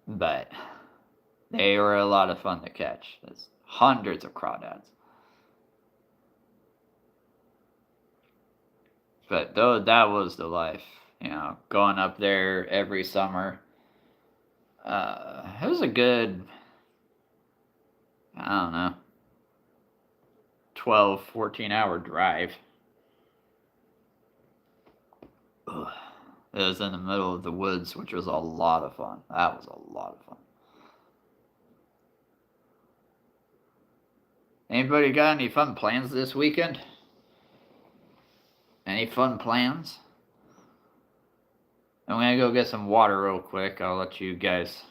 but they were a lot of fun to catch. There's hundreds of crawdads. But though that was the life, going up there every summer. It was a good, I don't know, 12, 14-hour drive. Ugh. It was in the middle of the woods, which was a lot of fun. That was a lot of fun. Anybody got any fun plans this weekend? Any fun plans? I'm gonna go get some water real quick. I'll let you guys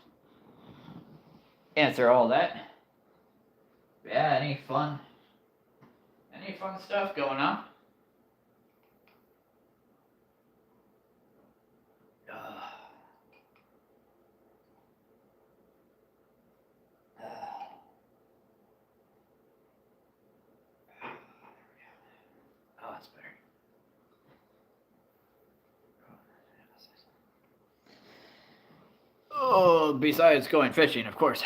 answer all that. Yeah, any fun stuff going on? Oh, that's better. Oh, besides going fishing, of course.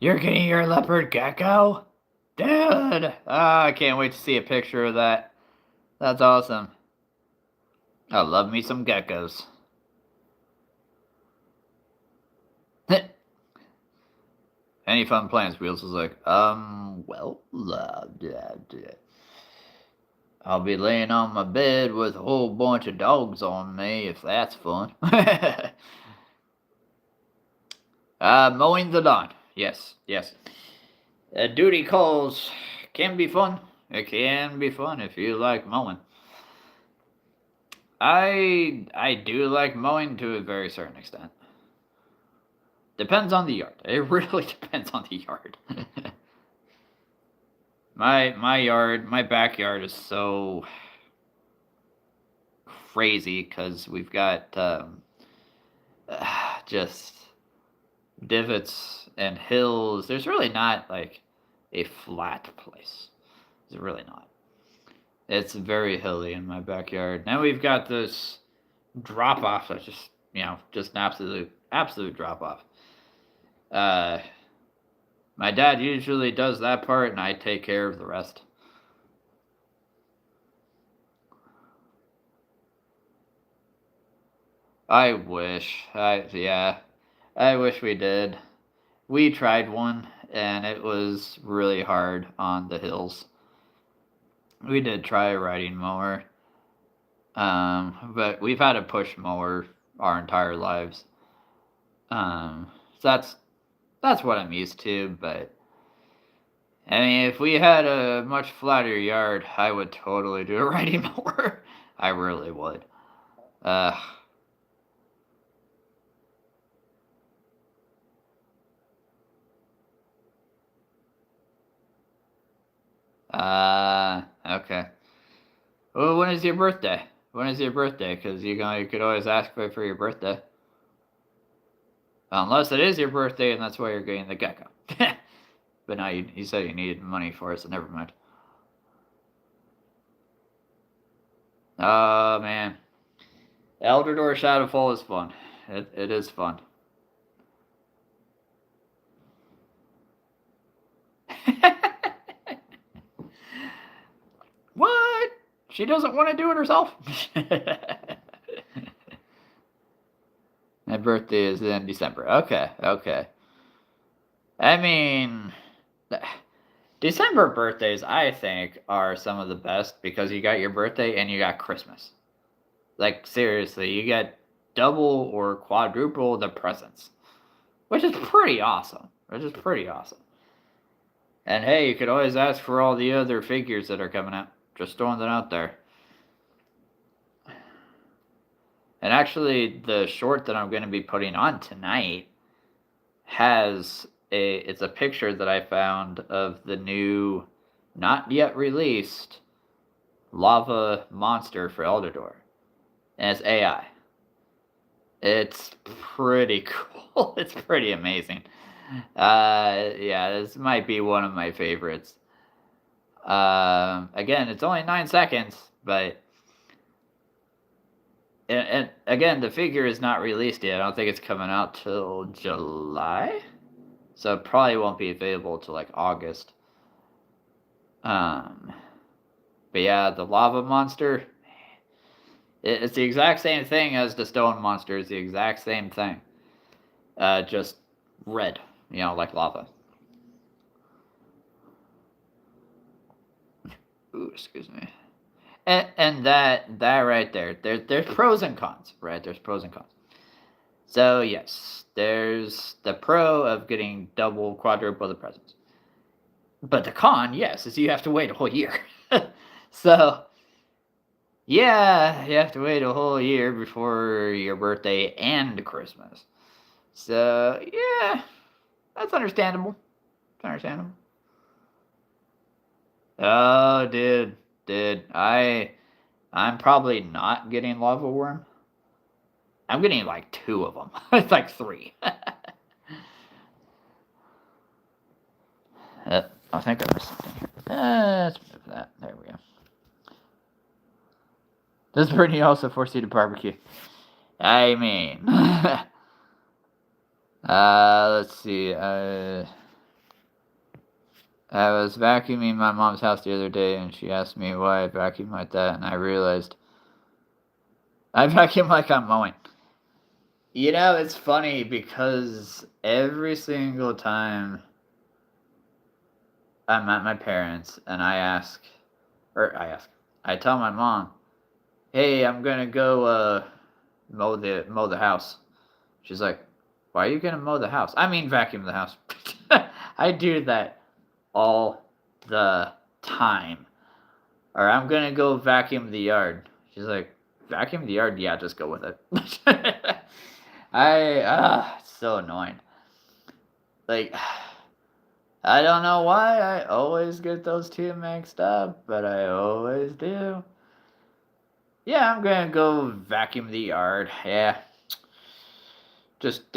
You're getting your leopard gecko? Dude! I can't wait to see a picture of that. That's awesome. I love me some geckos. Any fun plans? Wheels was like, well, I'll be laying on my bed with a whole bunch of dogs on me, if that's fun. Mowing the lawn. Yes. Duty calls can be fun. It can be fun if you like mowing. I do like mowing to a very certain extent. Depends on the yard. It really depends on the yard. my backyard is so crazy because we've got just divots and hills. There's really not like a flat place. It's really not. It's very hilly in my backyard. Now we've got this drop off that's just just an absolute drop off. My dad usually does that part, and I take care of the rest. I wish. I wish we did. We tried one, and it was really hard on the hills. We did try a riding mower, but we've had a push mower our entire lives. So that's what I'm used to. But I mean, if we had a much flatter yard, I would totally do a riding mower. I really would. Uh, okay. Well, when is your birthday? When is your birthday? Because you could always ask for your birthday. Unless it is your birthday and that's why you're getting the gecko. But now you said you needed money for it, so never mind. Oh, man. Elder Door Shadowfall is fun. It is fun. What? She doesn't want to do it herself? My birthday is in December. Okay. I mean, December birthdays, I think, are some of the best because you got your birthday and you got Christmas. Like, seriously, you get double or quadruple the presents, which is pretty awesome. And hey, you could always ask for all the other figures that are coming out. Just throwing that out there. And actually, the short that I'm going to be putting on tonight has it's a picture that I found of the new, not yet released, lava monster for Elder Door. And it's AI. It's pretty cool. It's pretty amazing. Yeah, this might be one of my favorites. Again, it's only 9 seconds, but and again, the figure is not released yet. I don't think it's coming out till July, so it probably won't be available till like August. But yeah, the lava monster, it's the exact same thing as the stone monster. It's the exact same thing, just red, like lava. Ooh, excuse me. And that right there's pros and cons, right? There's pros and cons. So yes, there's the pro of getting double, quadruple the presents. But the con, yes, is you have to wait a whole year. So yeah, you have to wait a whole year before your birthday and Christmas. So yeah, that's understandable. It's understandable. Oh, dude. I'm probably not getting lava worm. I'm getting like 2 of them. It's like 3. I think I missed something here. Let's move that. There we go. Does Brittany also force you to barbecue? I mean, let's see. I was vacuuming my mom's house the other day, and she asked me why I vacuum like that, and I realized I vacuum like I'm mowing. You know, it's funny because every single time I'm at my parents and I tell my mom, "Hey, I'm gonna go mow the house." She's like, "Why are you gonna mow the house? I mean, vacuum the house." I do that all the time. Or I'm gonna go vacuum the yard. She's like, "Vacuum the yard? Yeah, just go with it." It's so annoying. Like, I don't know why I always get those two mixed up, but I always do. Yeah, I'm gonna go vacuum the yard. Yeah, just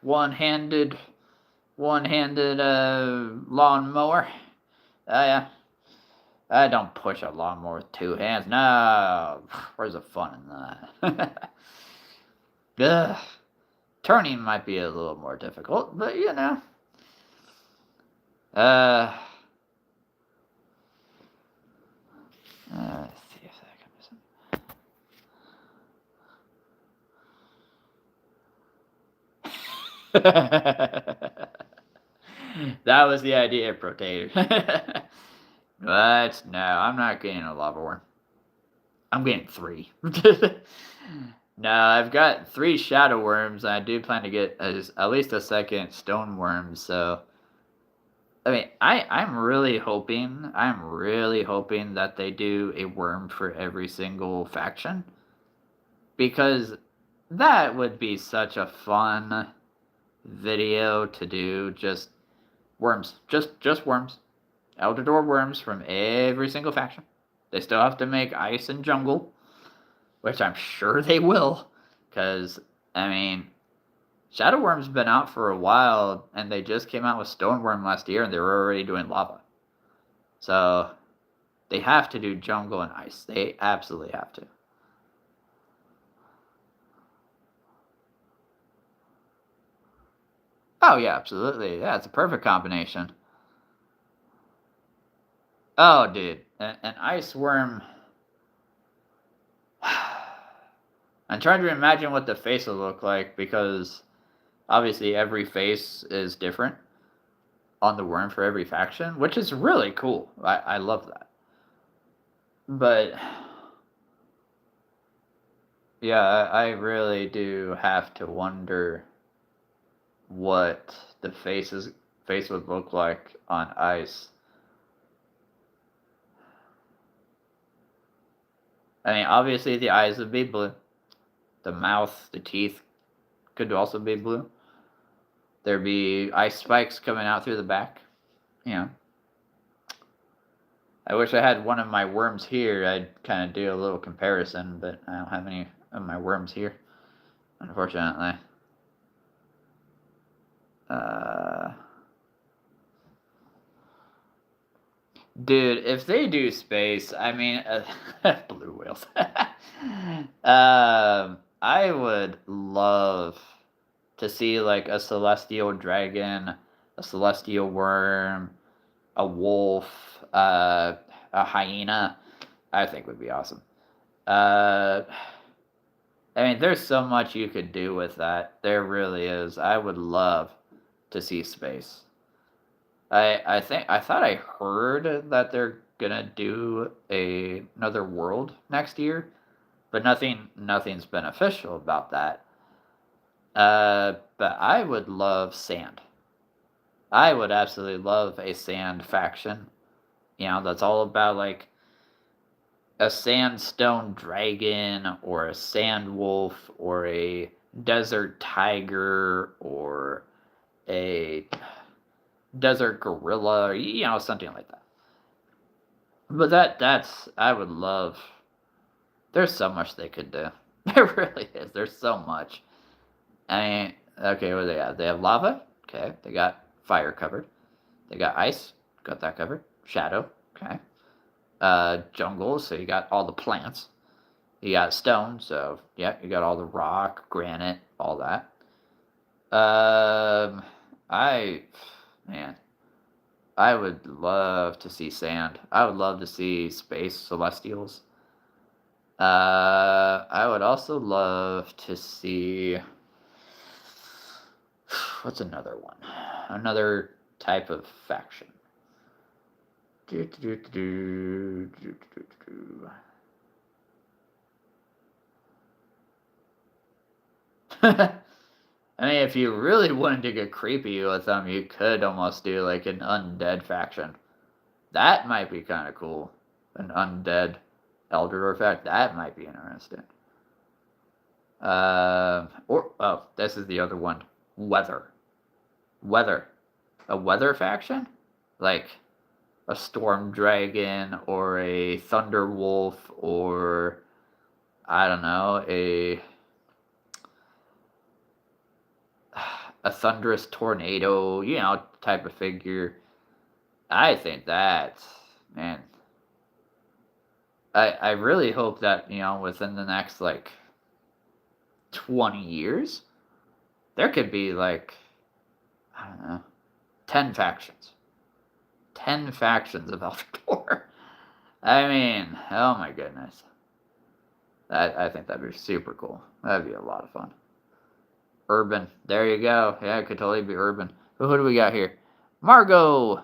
one-handed, one-handed lawnmower. Yeah, I don't push a lawnmower with two hands. No, where's the fun in that? Ugh. Turning might be a little more difficult, but you know. Uh, let's see if that comes. That was the idea, Protator. But no, I'm not getting a lava worm. I'm getting 3. No, I've got 3 shadow worms. I do plan to get at least a second stone worm. So, I mean, I'm really hoping that they do a worm for every single faction, because that would be such a fun video to do. Just worms, just worms, Elder Door worms from every single faction. They still have to make ice and jungle, which I'm sure they will, because I mean, Shadow Worm's been out for a while, and they just came out with Stone Worm last year, and they were already doing lava. So they have to do jungle and ice. They absolutely have to. Oh yeah, absolutely. Yeah, it's a perfect combination. Oh, dude, an ice worm. I'm trying to imagine what the face will look like, because obviously every face is different on the worm for every faction, which is really cool. I love that. But yeah, I really do have to wonder what the face would look like on ice. I mean, obviously the eyes would be blue. The mouth, the teeth could also be blue. There'd be ice spikes coming out through the back. You know. I wish I had one of my worms here. I'd kind of do a little comparison, but I don't have any of my worms here, unfortunately. Uh, Dude, if they do space, I mean, blue whales. I would love to see like a celestial dragon, a celestial worm, a wolf, a hyena. I think would be awesome. Uh, I mean, there's so much you could do with that. There really is. I would love to see space. I thought I heard that they're gonna do another world next year, but nothing's been official about that. But I would love sand. I would absolutely love a sand faction. You know, that's all about like a sandstone dragon or a sand wolf or a desert tiger or a desert gorilla, or you know, something like that. But that's I would love. There's so much they could do. There really is. There's so much. I mean, okay, what do they have? They have lava. Okay, they got fire covered. They got ice. Got that covered. Shadow. Okay. Jungle. So you got all the plants. You got stone. So yeah, you got all the rock, granite, all that. I man, I would love to see sand. I would love to see space celestials. I would also love to see what's another one? Another type of faction. I mean, if you really wanted to get creepy with them, you could almost do like an undead faction. That might be kind of cool. An undead Eldritch fact. That might be interesting. This is the other one. Weather. A weather faction, like a storm dragon or a thunder wolf or I don't know a thunderous tornado, type of figure. I think that, man, I really hope that, within the next, 20 years, there could be, I don't know, 10 factions. 10 factions of Eldritch. I mean, oh my goodness. I think that'd be super cool. That'd be a lot of fun. Urban. There you go. Yeah, it could totally be urban. Who do we got here? Margot!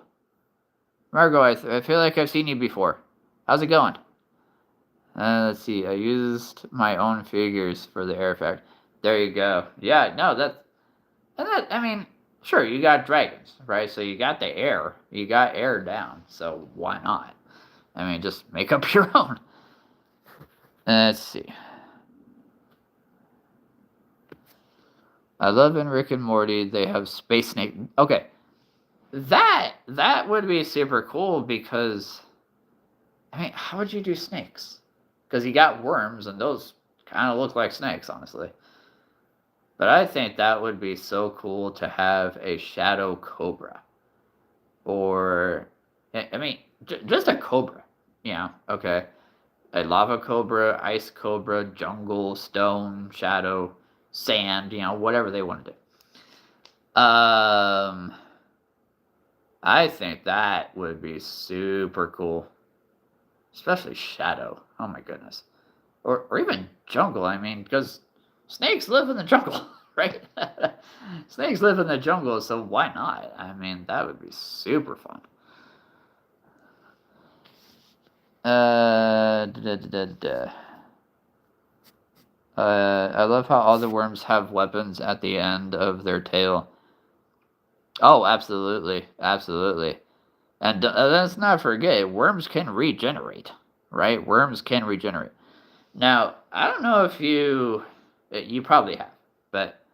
Margot, I feel like I've seen you before. How's it going? Let's see. I used my own figures for the air effect. There you go. Yeah, no, I mean, sure, you got dragons, right? So you got the air. You got air down. So why not? I mean, just make up your own. Let's see. I love in Rick and Morty, they have Space Snake. Okay. That would be super cool because, I mean, how would you do snakes? Because you got worms, and those kind of look like snakes, honestly. But I think that would be so cool to have a shadow cobra. Or, I mean, just a cobra. Okay. A lava cobra, ice cobra, jungle, stone, shadow, sand, whatever they want to do. I think that would be super cool. Especially shadow. Oh my goodness. Or even jungle, I mean, because snakes live in the jungle, right? Snakes live in the jungle, so why not? I mean, that would be super fun. I love how all the worms have weapons at the end of their tail. Oh, absolutely. Absolutely. And let's not forget, worms can regenerate, right? Worms can regenerate. Now, I don't know if you probably have, but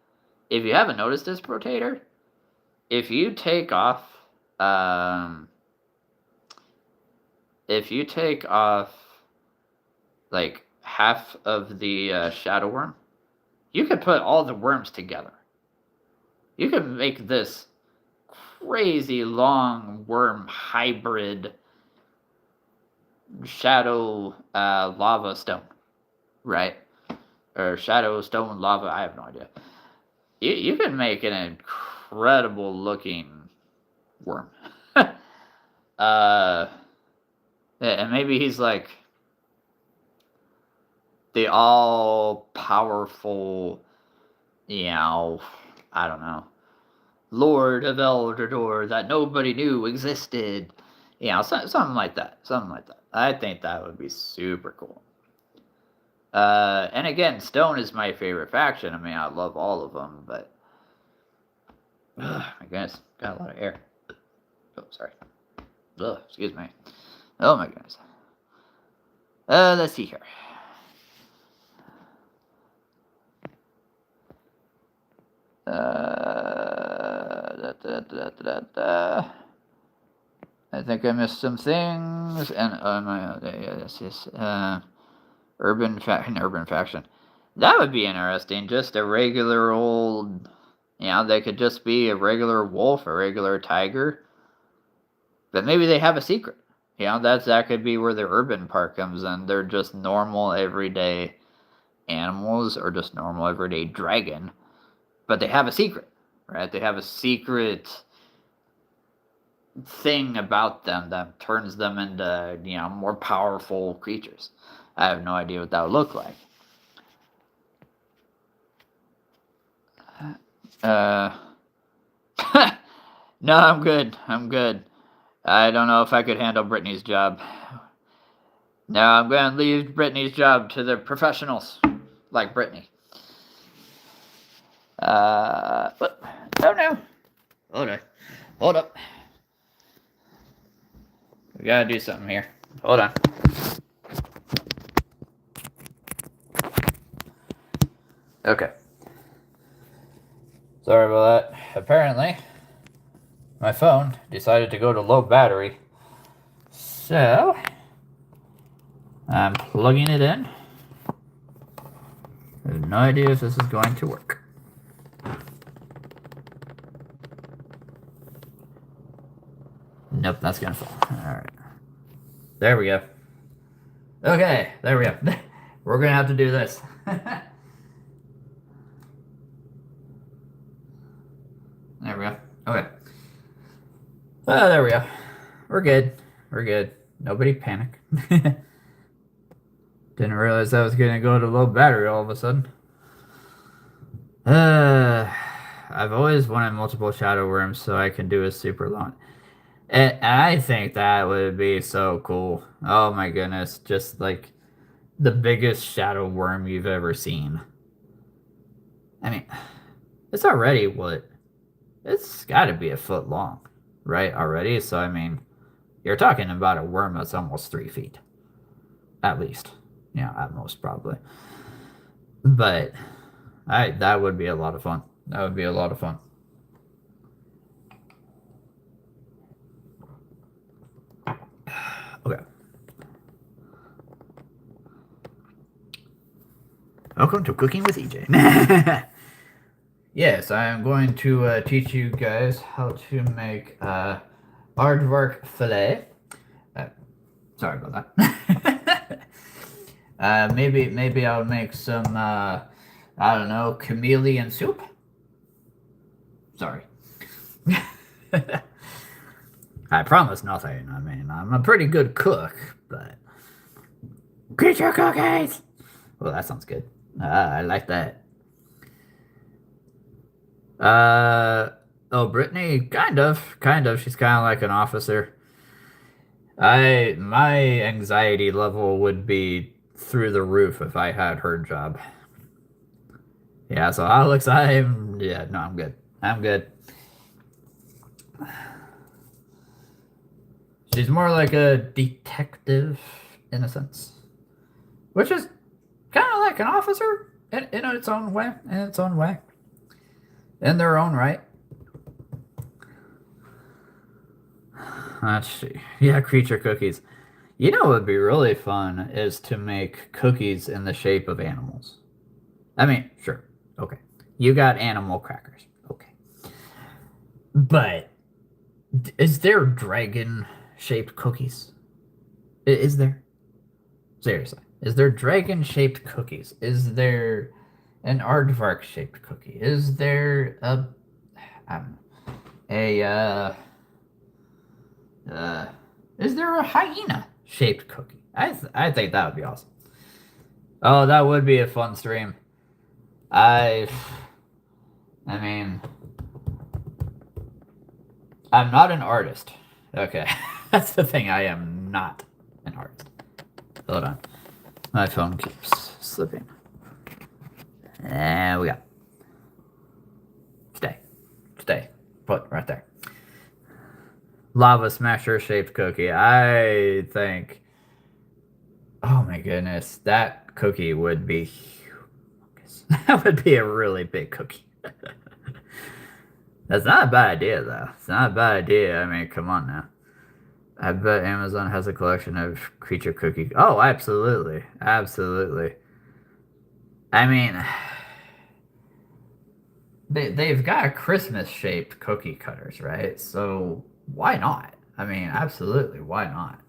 if you haven't noticed this, Brotator, if you take off, like half of the shadow worm, you could put all the worms together. You could make this crazy long worm hybrid shadow lava stone, right? Or shadow stone lava. I have no idea. You can make an incredible looking worm. And maybe he's like the all powerful, I don't know, Lord of Eldrador that nobody knew existed. Something like that. Something like that. I think that would be super cool. And again, Stone is my favorite faction. I mean, I love all of them, but my goodness, got a lot of air. Oh, sorry. Excuse me. Oh my goodness. Let's see here. I think I missed some things, and yes. Urban faction. That would be interesting. Just a regular old, they could just be a regular wolf, a regular tiger, but maybe they have a secret. That could be where the urban part comes in. They're just normal everyday animals, or just normal everyday dragon, but they have a secret, right? They have a secret thing about them that turns them into, more powerful creatures. I have no idea what that would look like. Uh, no, I'm good. I'm good. I don't know if I could handle Brittany's job. No, I'm going to leave Brittany's job to the professionals, like Brittany. But, oh no. Hold on. Hold up. We gotta do something here. Hold on. Okay. Sorry about that. Apparently, my phone decided to go to low battery. So, I'm plugging it in. I have no idea if this is going to work. Nope, that's gonna fall. Alright. There we go. Okay, there we go. We're gonna have to do this. There we go. Okay. Oh, there we go. We're good. We're good. Nobody panic. Didn't realize I was gonna go to low battery all of a sudden. I've always wanted multiple shadow worms so I can do a super long. And I think that would be so cool. Oh my goodness. Just like the biggest shadow worm you've ever seen. I mean, it's already what? It's got to be a foot long, right? Already. So, I mean, you're talking about a worm that's almost 3 feet. At least. Yeah, at most, probably. But that would be a lot of fun. That would be a lot of fun. Okay. Welcome to Cooking with EJ. Yes, I am going to teach you guys how to make aardvark fillet. Sorry about that. Maybe I'll make some I don't know, chameleon soup. Sorry. I promise nothing. I mean, I'm a pretty good cook, but creature cookies. Well, that sounds good. I like that. Oh, Brittany, kind of. She's kind of like an officer. My anxiety level would be through the roof if I had her job. Yeah, so Alex, I'm good. I'm good. She's more like a detective in a sense, which is kind of like an officer in its own way. In their own right. Let's see. Yeah, creature cookies. You know what would be really fun is to make cookies in the shape of animals. I mean, sure. Okay. You got animal crackers. Okay. But is there dragon shaped cookies? Is there? Seriously. Is there dragon shaped cookies? Is there an aardvark shaped cookie? Is there I don't know, is there a hyena shaped cookie? I think that would be awesome. Oh, that would be a fun stream. I mean, I'm not an artist. Okay, that's the thing. I am not an artist. Hold on, my phone keeps slipping. There we go. Stay, put right there. Lava smasher shaped cookie. I think. Oh my goodness, that cookie would be humongous. That would be a really big cookie. That's not a bad idea, though. It's not a bad idea. I mean, come on now. I bet Amazon has a collection of creature cookie. Oh, absolutely. Absolutely. I mean, they've got Christmas-shaped cookie cutters, right? So why not? I mean, absolutely. Why not?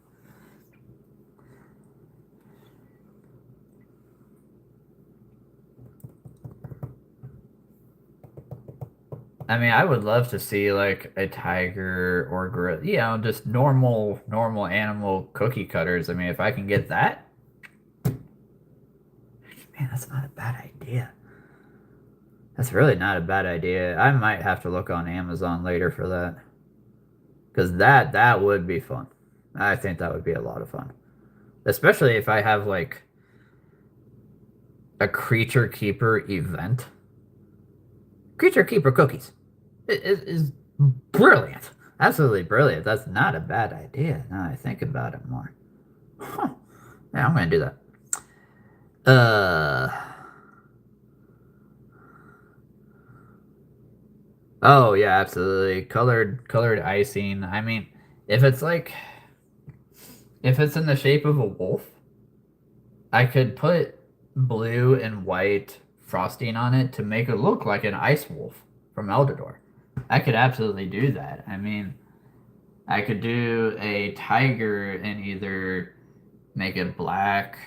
I mean, I would love to see like a tiger or gorilla, just normal animal cookie cutters. I mean, if I can get that, man, that's not a bad idea. That's really not a bad idea. I might have to look on Amazon later for that. Because that would be fun. I think that would be a lot of fun. Especially if I have like a creature keeper event. Creature keeper cookies. It is brilliant. Absolutely brilliant. That's not a bad idea. Now I think about it more. Huh. Yeah, I'm gonna do that. Uh oh yeah, absolutely. Colored icing. I mean, if it's like if it's in the shape of a wolf, I could put blue and white frosting on it to make it look like an ice wolf from Eldador. I could absolutely do that. I mean, I could do a tiger and either make it black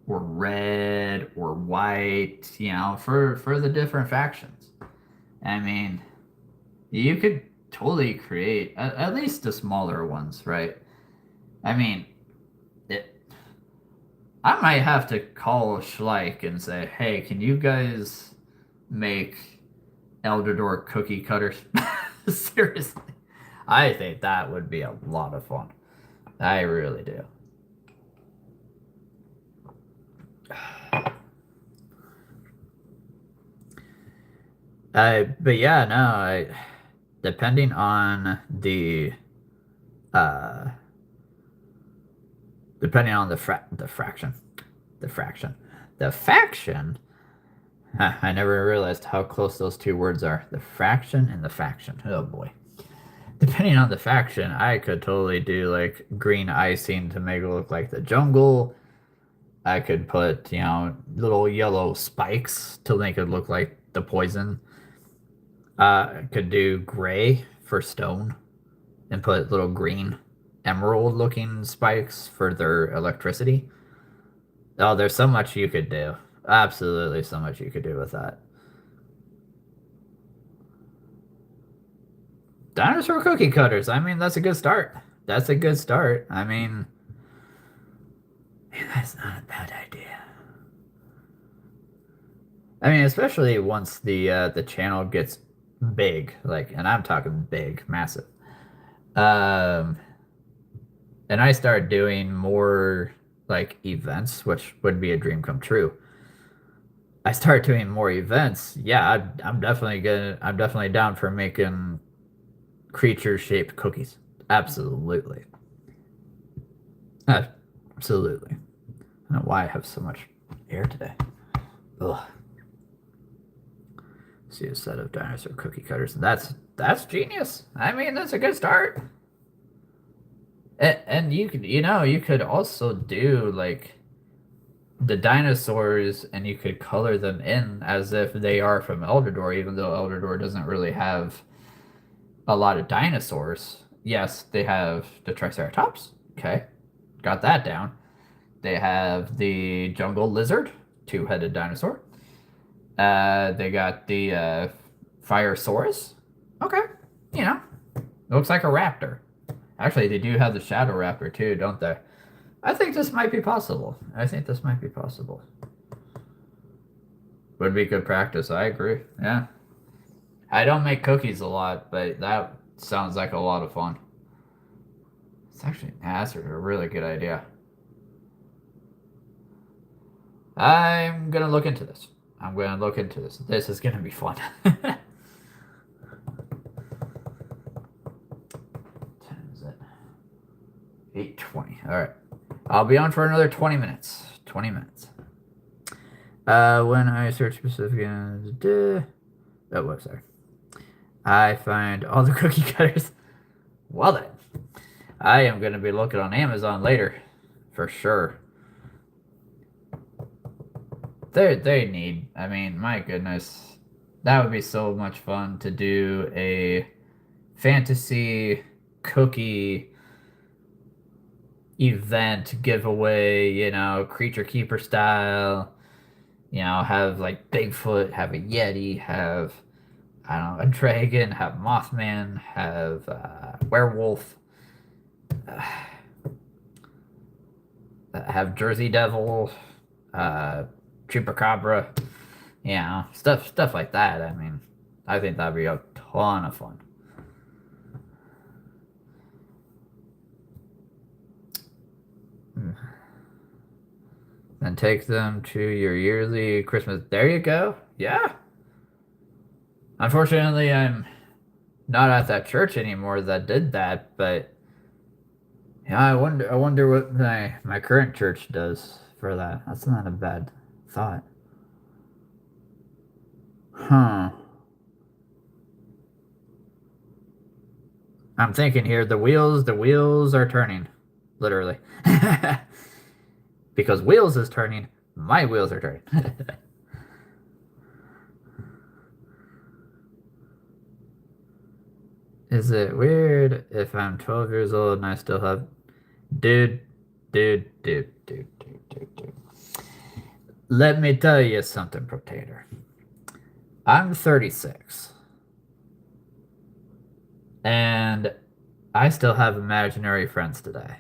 or red or white, for the different factions. I mean, you could totally create at least the smaller ones, right? I mean, it, I might have to call Schleich and say, "Hey, can you guys make Eldador cookie cutters?" Seriously, I think that would be a lot of fun. I really do. But yeah, no, depending on uh, depending on the fraction, the fraction, the faction. I never realized how close those two words are. The fraction and the faction. Oh boy. Depending on the faction, I could totally do like green icing to make it look like the jungle. I could put, little yellow spikes to make it look like the poison. I could do gray for stone and put little green emerald looking spikes for their electricity. Oh, there's so much you could do. Absolutely so much you could do with that. Dinosaur cookie cutters. I mean, that's a good start. That's a good start. I mean, man, that's not a bad idea. I mean, especially once the channel gets big, like, and I'm talking big, massive. Um, and I start doing more like events, which would be a dream come true. I start doing more events. Yeah, I'm definitely down for making creature shaped cookies. Absolutely. Absolutely. I don't know why I have so much air today. Ugh. See a set of dinosaur cookie cutters. That's genius. I mean, that's a good start. And you could also do like the dinosaurs, and you could color them in as if they are from Eldador, even though Eldador doesn't really have a lot of dinosaurs. Yes, they have the Triceratops. Okay, got that down. They have the jungle lizard, two-headed dinosaur. They got the Firesaurus. Okay, you know, looks like a raptor. Actually, they do have the Shadow Raptor too, don't they? I think this might be possible. I think this might be possible. Would be good practice. I agree. Yeah. I don't make cookies a lot, but that sounds like a lot of fun. It's actually, that's a really good idea. I'm gonna look into this. I'm gonna look into this. This is gonna be fun. 10 is it? 8:20. All right. I'll be on for another 20 minutes. 20 minutes. When I search specific, oh, whoops, sorry. I find all the cookie cutters. Well then, I am gonna be looking on Amazon later, for sure. They need. I mean, my goodness, that would be so much fun to do a fantasy cookie event giveaway. Creature keeper style. Have like Bigfoot, have a Yeti, have I don't know, a dragon, have Mothman, have werewolf, have Jersey Devil, uh, Chupacabra, stuff like that. I mean, I think that'd be a ton of fun. Then take them to your yearly Christmas. There you go. Yeah. Unfortunately, I'm not at that church anymore that did that, but yeah, I wonder what my current church does for that. That's not a bad thought. Huh. I'm thinking here, the wheels are turning. Literally. Because wheels is turning, my wheels are turning. Is it weird if I'm 12 years old and I still have dude, dude. Let me tell you something, Potato. I'm 36. And I still have imaginary friends today.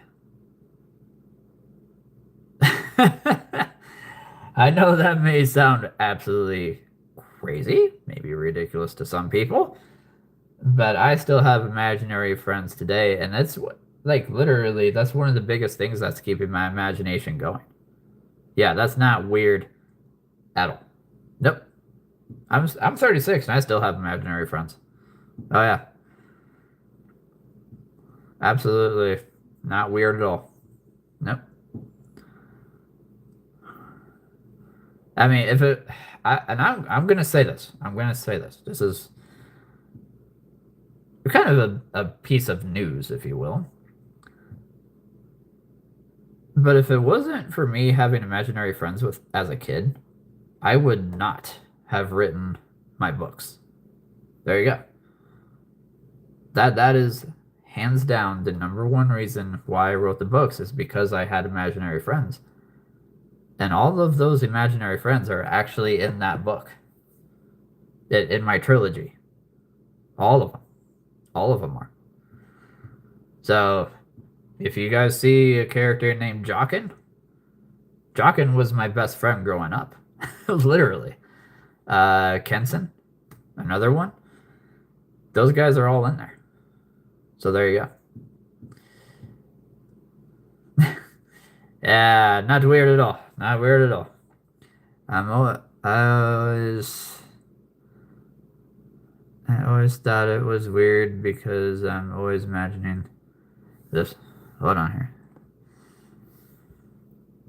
I know that may sound absolutely crazy, maybe ridiculous to some people, but I still have imaginary friends today, and that's what, like, literally, that's one of the biggest things that's keeping my imagination going. Yeah, that's not weird at all. Nope. I'm 36 and I still have imaginary friends. Oh yeah, absolutely not weird at all. Nope. I mean, if it, I'm gonna say this. I'm gonna say this. This is kind of a piece of news, if you will. But if it wasn't for me having imaginary friends with as a kid, I would not have written my books. There you go. That is hands down the number one reason why I wrote the books is because I had imaginary friends. And all of those imaginary friends are actually in that book. In my trilogy. All of them. All of them are. So, if you guys see a character named Jockin, Jockin was my best friend growing up. Literally. Kenson, another one. Those guys are all in there. So there you go. Yeah, not weird at all. Not weird at all. I always thought it was weird because I'm always imagining this. Hold on here.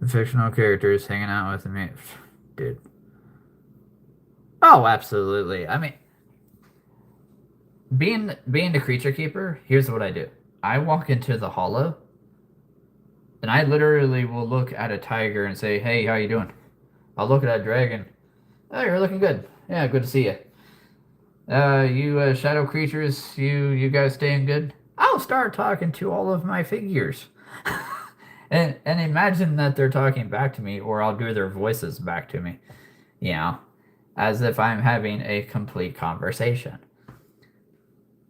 Fictional characters hanging out with me. Dude. Oh, absolutely. I mean, being the creature keeper, here's what I do. I walk into the hollow and I literally will look at a tiger and say, "Hey, how you doing?" I'll look at a dragon. "Oh, you're looking good. Yeah, good to see you. You shadow creatures, you guys staying good?" I'll start talking to all of my figures. And imagine that they're talking back to me, or I'll do their voices back to me, you know, as if I'm having a complete conversation.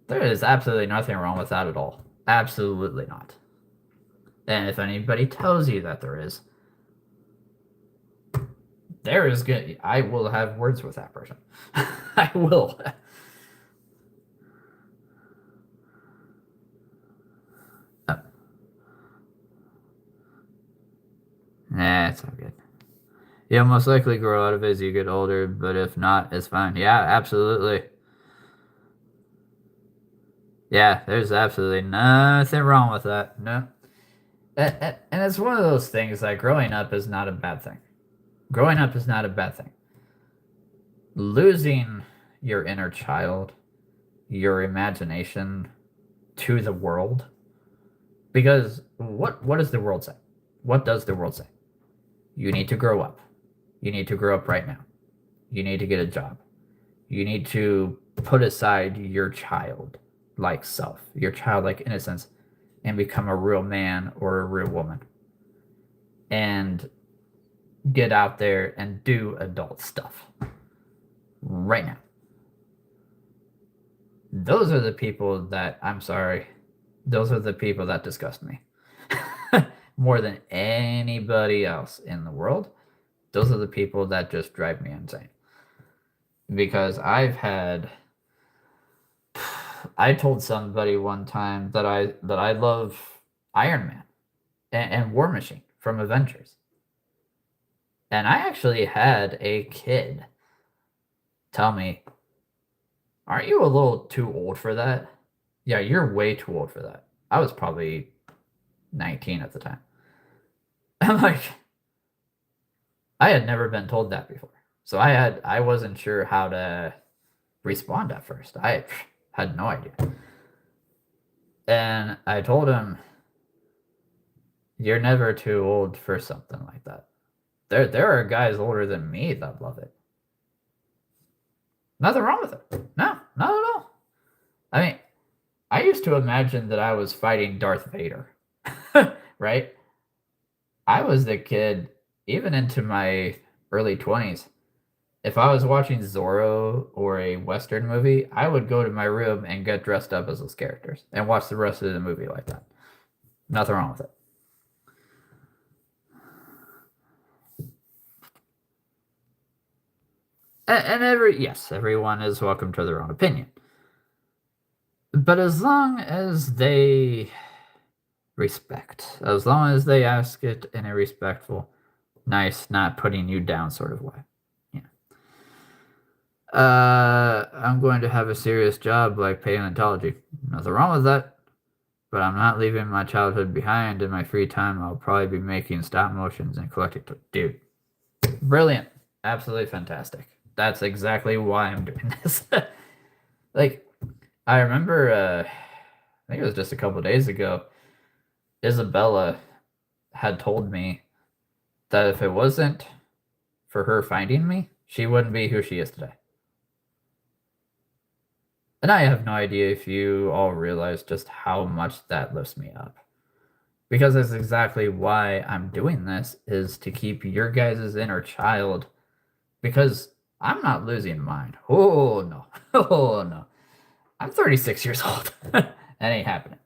There is absolutely nothing wrong with that at all. Absolutely not. And if anybody tells you that there is good. I will have words with that person. I will. Nah, it's all good. You'll most likely grow out of it as you get older, but if not, it's fine. Yeah, absolutely. Yeah, there's absolutely nothing wrong with that. No. And it's one of those things that growing up is not a bad thing. Growing up is not a bad thing. Losing your inner child, your imagination to the world, because what does the world say? What does the world say? You need to grow up. You need to grow up right now. You need to get a job. You need to put aside your childlike self, your childlike innocence, and become a real man or a real woman. And get out there and do adult stuff. Right now. those are the people that, I'm sorry, those are the people that disgust me. More than anybody else in the world. Those are the people that just drive me insane. Because I told somebody one time that I love Iron Man and War Machine from Avengers. And I actually had a kid tell me, "Aren't you a little too old for that?" Yeah, you're way too old for that. I was probably 19 at the time. I'm like, I had never been told that before. So I wasn't sure how to respond at first. I had no idea. And I told him, "You're never too old for something like that. There are guys older than me that love it. Nothing wrong with it. No, not at all. I mean, I used to imagine that I was fighting Darth Vader, right? I was the kid, even into my early 20s. If I was watching Zorro or a Western movie, I would go to my room and get dressed up as those characters and watch the rest of the movie like that. Nothing wrong with it. And everyone is welcome to their own opinion. But as long as they respect, as long as they ask it in a respectful, nice, not putting you down sort of way. Yeah. I'm going to have a serious job like paleontology. Nothing wrong with that. But I'm not leaving my childhood behind. In my free time, I'll probably be making stop motions and collecting. Dude, brilliant. Absolutely fantastic. That's exactly why I'm doing this. Like, I remember, I think it was just a couple days ago, Isabella had told me that if it wasn't for her finding me, she wouldn't be who she is today. And I have no idea if you all realize just how much that lifts me up. Because that's exactly why I'm doing this, is to keep your guys' inner child. Because I'm not losing mine. Oh, no. Oh, no. I'm 36 years old. That ain't happening.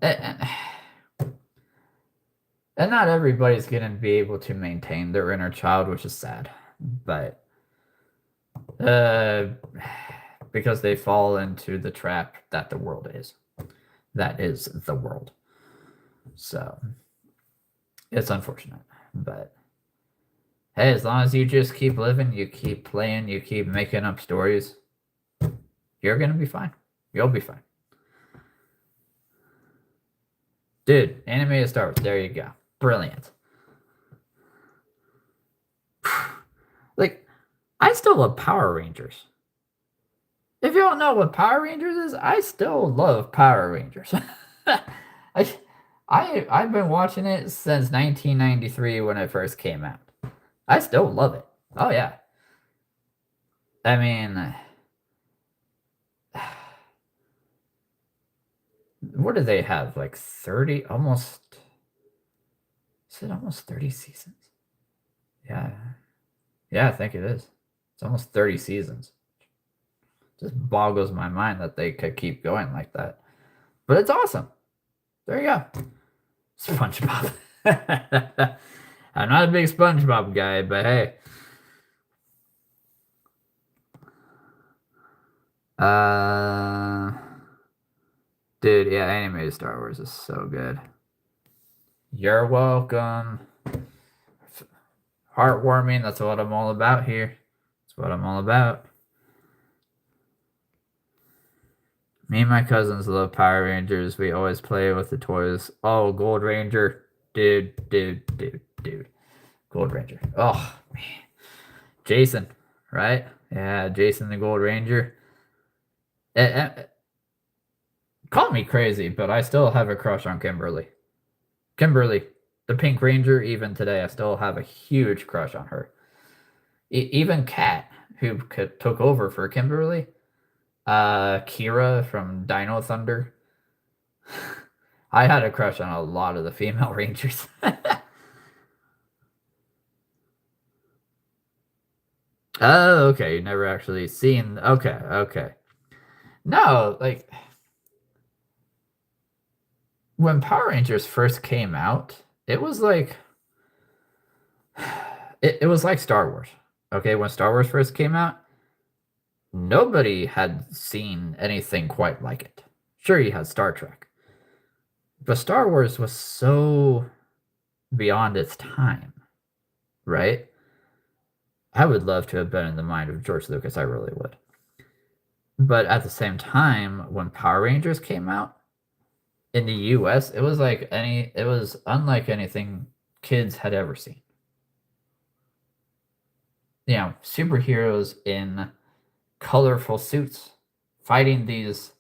And not everybody's going to be able to maintain their inner child, which is sad. But because they fall into the trap that the world is. That is the world. So it's unfortunate. But hey, as long as you just keep living, you keep playing, you keep making up stories, you're going to be fine. You'll be fine. Dude, animated Star Wars. There you go. Brilliant. Like, I still love Power Rangers. If you don't know what Power Rangers is, I still love Power Rangers. I've been watching it since 1993 when it first came out. I still love it. Oh yeah. I mean, what do they have? Like 30, almost. Is it almost 30 seasons? Yeah. Yeah, I think it is. It's almost 30 seasons. Just boggles my mind that they could keep going like that. But it's awesome. There you go. SpongeBob. I'm not a big SpongeBob guy, but hey. Dude, yeah, animated Star Wars is so good. You're welcome. Heartwarming, that's what I'm all about here. That's what I'm all about. Me and my cousins love Power Rangers. We always play with the toys. Oh, Gold Ranger. Dude. Gold Ranger. Oh, man. Jason, right? Yeah, Jason the Gold Ranger. Call me crazy, but I still have a crush on Kimberly. Kimberly, the Pink Ranger, even today, I still have a huge crush on her. Even Kat, who took over for Kimberly, Kira from Dino Thunder. I had a crush on a lot of the female Rangers. Oh, okay. You never actually seen. Okay. No, like when Power Rangers first came out, it was like it was like Star Wars. Okay, when Star Wars first came out, nobody had seen anything quite like it. Sure, you had Star Trek, but Star Wars was so beyond its time, right? I would love to have been in the mind of George Lucas, I really would. But at the same time, when Power Rangers came out in the US, it was unlike anything kids had ever seen. You know, superheroes in colorful suits fighting these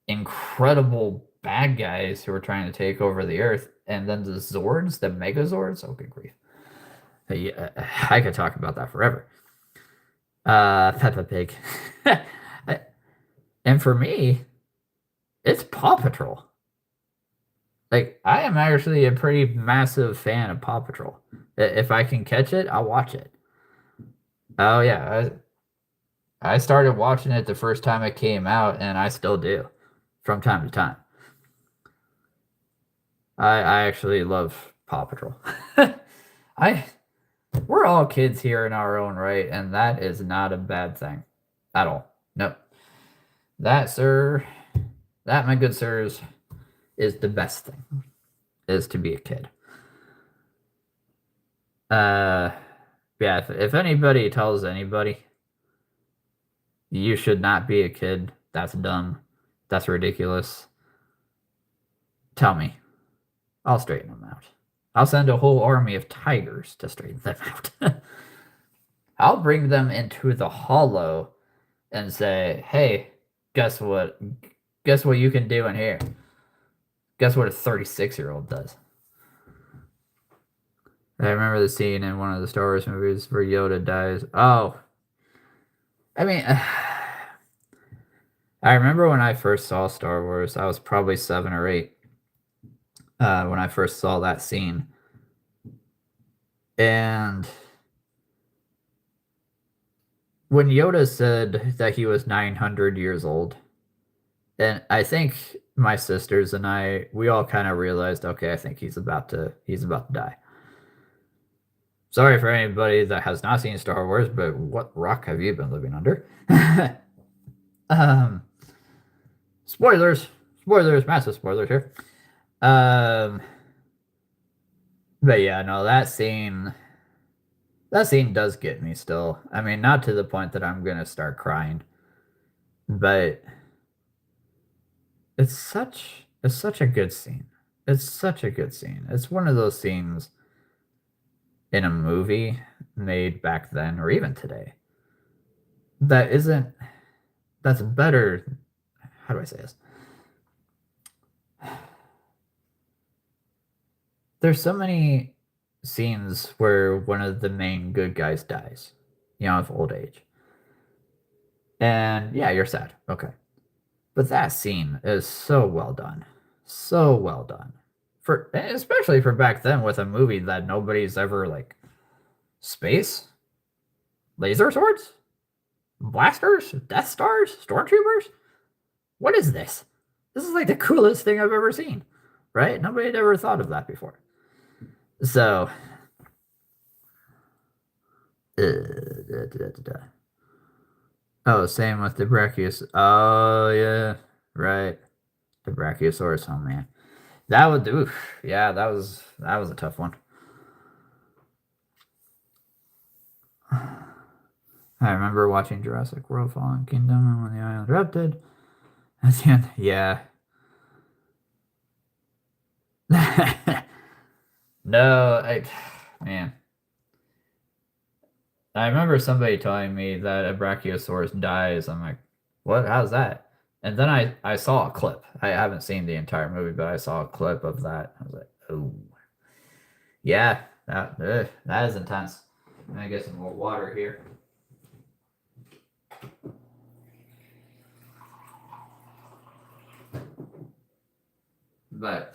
incredible bad guys who are trying to take over the earth, and then the Zords, the Megazords. Oh, good grief! I could talk about that forever. Peppa Pig, and for me, it's Paw Patrol. Like I am actually a pretty massive fan of Paw Patrol. If I can catch it, I'll watch it. Oh yeah, I started watching it the first time it came out, and I still do, from time to time. I actually love Paw Patrol. I We're all kids here in our own right, and that is not a bad thing at all. Nope. That, sir, that, my good sirs, is the best thing, is to be a kid. Uh, yeah, if anybody tells anybody you should not be a kid, that's dumb, that's ridiculous, tell me. I'll straighten them out. I'll send a whole army of tigers to straighten them out. I'll bring them into the hollow and say, hey, guess what? Guess what you can do in here? Guess what a 36-year-old does? I remember the scene in one of the Star Wars movies where Yoda dies. Oh, I mean, I remember when I first saw Star Wars, I was probably 7 or 8 when I first saw that scene. And when Yoda said that he was 900 years old, and I think my sisters and we all kind of realized, okay, I think he's about to die. Sorry for anybody that has not seen Star Wars, but what rock have you been living under? um, spoilers, massive spoilers here. But yeah, no, that scene does get me still. I mean, not to the point that I'm gonna start crying, but it's such a good scene. It's such a good scene. It's one of those scenes in a movie made back then or even today that isn't that's better. How do I say this? There's so many scenes where one of the main good guys dies, of old age. And yeah, you're sad. Okay. But that scene is so well done. So well done. Especially for back then with a movie that nobody's ever like space, laser swords, blasters, Death Stars, stormtroopers. What is this? This is like the coolest thing I've ever seen. Right? Nobody had ever thought of that before. So oh, same with the Brachiosaurus. Oh yeah, right. The Brachiosaurus. Oh man, that would do. Yeah, that was a tough one. I remember watching Jurassic World: Fallen Kingdom and when the island erupted. At the end, yeah. No, man. I remember somebody telling me that a Brachiosaurus dies. I'm like, what? How's that? And then I saw a clip. I haven't seen the entire movie, but I saw a clip of that. I was like, oh, yeah, that is intense. Let me get some more water here. But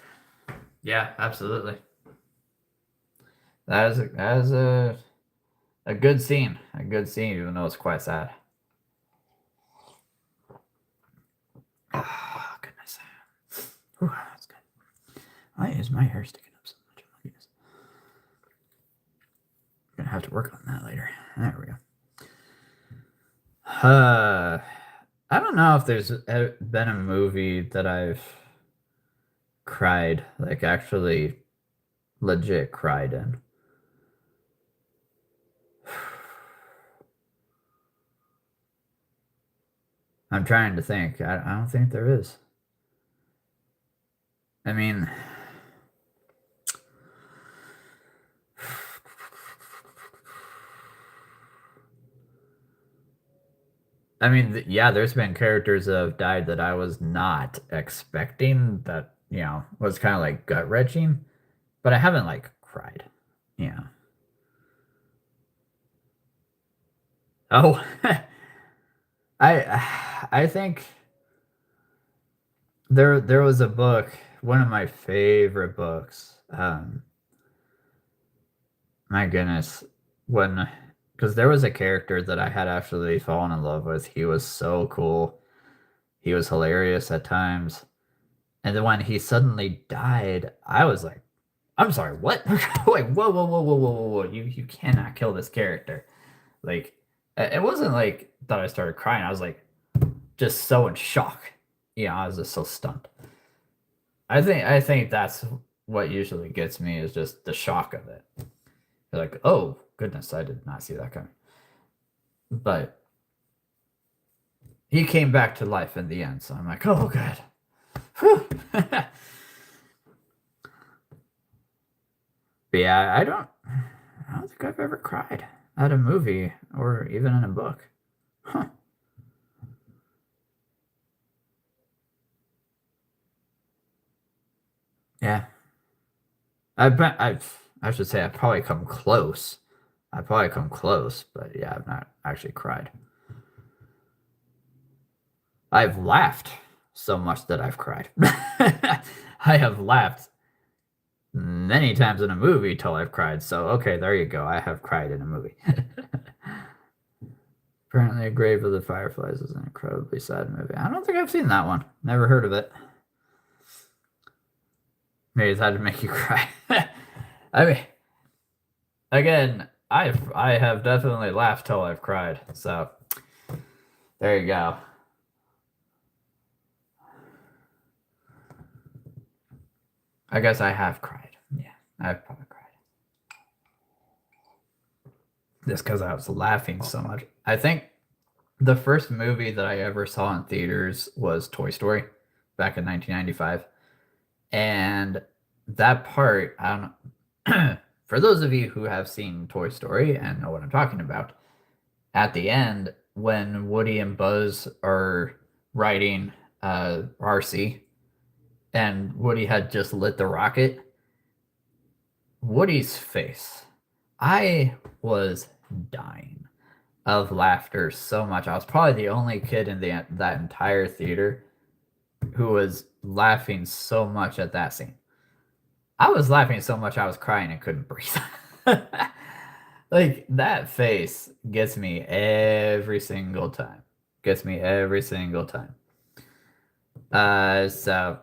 yeah, absolutely. That is a good scene. A good scene, even though it's quite sad. is my hair sticking up so much? I'm gonna have to work on that later. There we go. I don't know if there's been a movie that I've cried, like actually legit cried in. I'm trying to think. I don't think there is. I mean, yeah, there's been characters that have died that I was not expecting that, was kind of like gut wrenching, but I haven't like cried. Yeah. Oh, I think there was a book, one of my favorite books. My goodness, when because there was a character that I had actually fallen in love with. He was so cool. He was hilarious at times. And then when he suddenly died, I was like, I'm sorry, what? Wait, whoa, whoa, whoa, whoa, whoa, whoa, whoa. You cannot kill this character. Like, it wasn't like that I started crying. I was like, just so in shock. Yeah, I was just so stunned. I think that's what usually gets me is just the shock of it. You're like, oh goodness, I did not see that coming. But he came back to life in the end, so I'm like, oh good. But yeah, I don't think I've ever cried at a movie or even in a book. Huh. Yeah. I should say I've probably come close. I probably come close, but yeah, I've not actually cried. I've laughed so much that I've cried. I have laughed many times in a movie till I've cried. So okay, there you go. I have cried in a movie. Apparently, A Grave of the Fireflies is an incredibly sad movie. I don't think I've seen that one. Never heard of it. Maybe it's had to make you cry. I mean, again, I have definitely laughed till I've cried. So there you go. I guess I have cried. Yeah, I've probably cried. Just because I was laughing so much. I think the first movie that I ever saw in theaters was Toy Story back in 1995. And that part, I don't know. For those of you who have seen Toy Story and know what I'm talking about, at the end, when Woody and Buzz are riding RC and Woody had just lit the rocket, Woody's face, I was dying of laughter so much. I was probably the only kid in that entire theater who was laughing so much at that scene. I was laughing so much I was crying and couldn't breathe. Like that face gets me every single time. Gets me every single time. So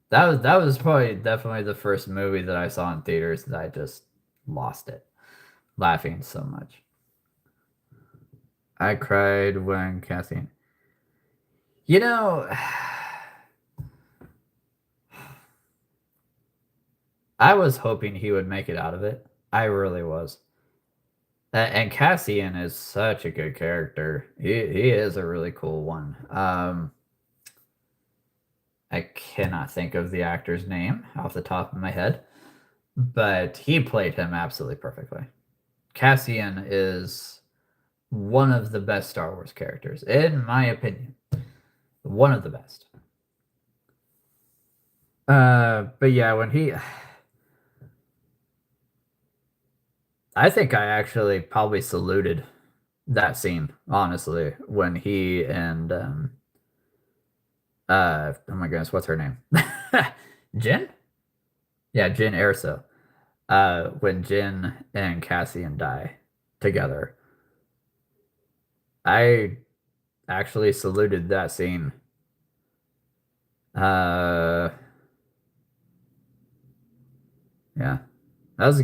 that was probably definitely the first movie that I saw in theaters that I just lost it, laughing so much. I cried when Cassian. You know, I was hoping he would make it out of it. I really was. And Cassian is such a good character. He is a really cool one. I cannot think of the actor's name off the top of my head, but he played him absolutely perfectly. Cassian is one of the best Star Wars characters, in my opinion. One of the best. But yeah, when he, I think I actually probably saluted that scene, honestly, when he and oh my goodness, what's her name? Jin? Yeah, Jin Erso. When Jin and Cassian die together. I actually saluted that scene. Uh Yeah. That was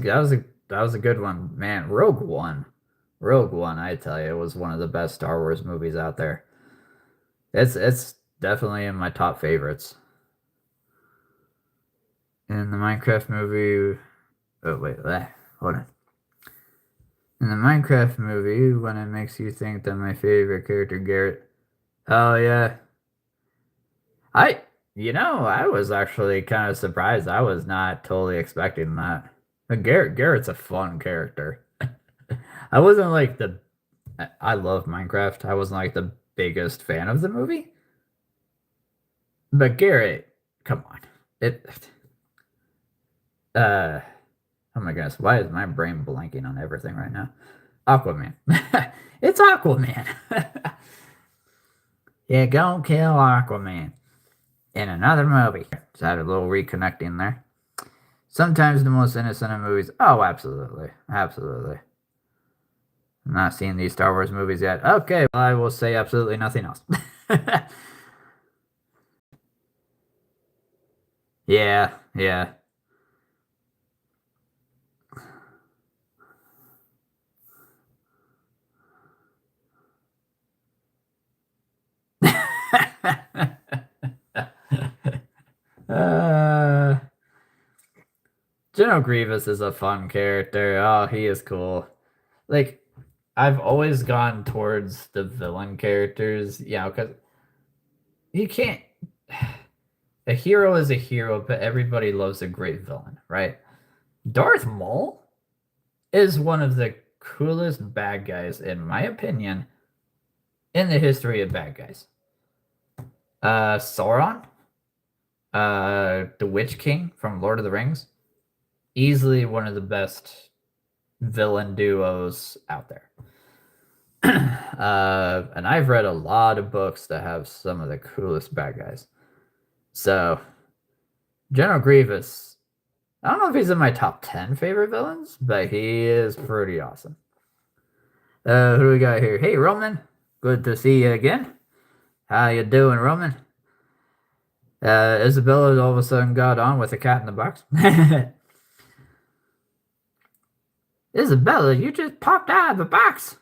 a good one. Man, Rogue One. Rogue One, I tell you, was one of the best Star Wars movies out there. It's definitely in my top favorites. In the Minecraft movie, oh wait, hold on. In the Minecraft movie, when it makes you think that my favorite character Garrett. Oh yeah, I I was actually kind of surprised. I was not totally expecting that. But Garrett's a fun character. I wasn't like the I love Minecraft. I wasn't like the biggest fan of the movie. But Garrett, come on. It uh oh my goodness, why is my brain blanking on everything right now? Aquaman. It's Aquaman. Yeah, go kill Aquaman in another movie. Just had a little reconnecting there. Sometimes the most innocent of movies. Oh, absolutely. Absolutely. I'm not seeing these Star Wars movies yet. Okay, well, I will say absolutely nothing else. Yeah, yeah. uh, General Grievous is a fun character. Oh, he is cool. Like, I've always gone towards the villain characters, because you can't. A hero is a hero, but everybody loves a great villain, right? Darth Maul is one of the coolest bad guys, in my opinion, in the history of bad guys. Sauron, the Witch King from Lord of the Rings, easily one of the best villain duos out there. And I've read a lot of books that have some of the coolest bad guys. So, General Grievous, I don't know if he's in my top 10 favorite villains, but he is pretty awesome. Who do we got here? Hey, Roman. Good to see you again. How you doing, Roman? Isabella all of a sudden got on with a cat in the box. Isabella, you just popped out of the box.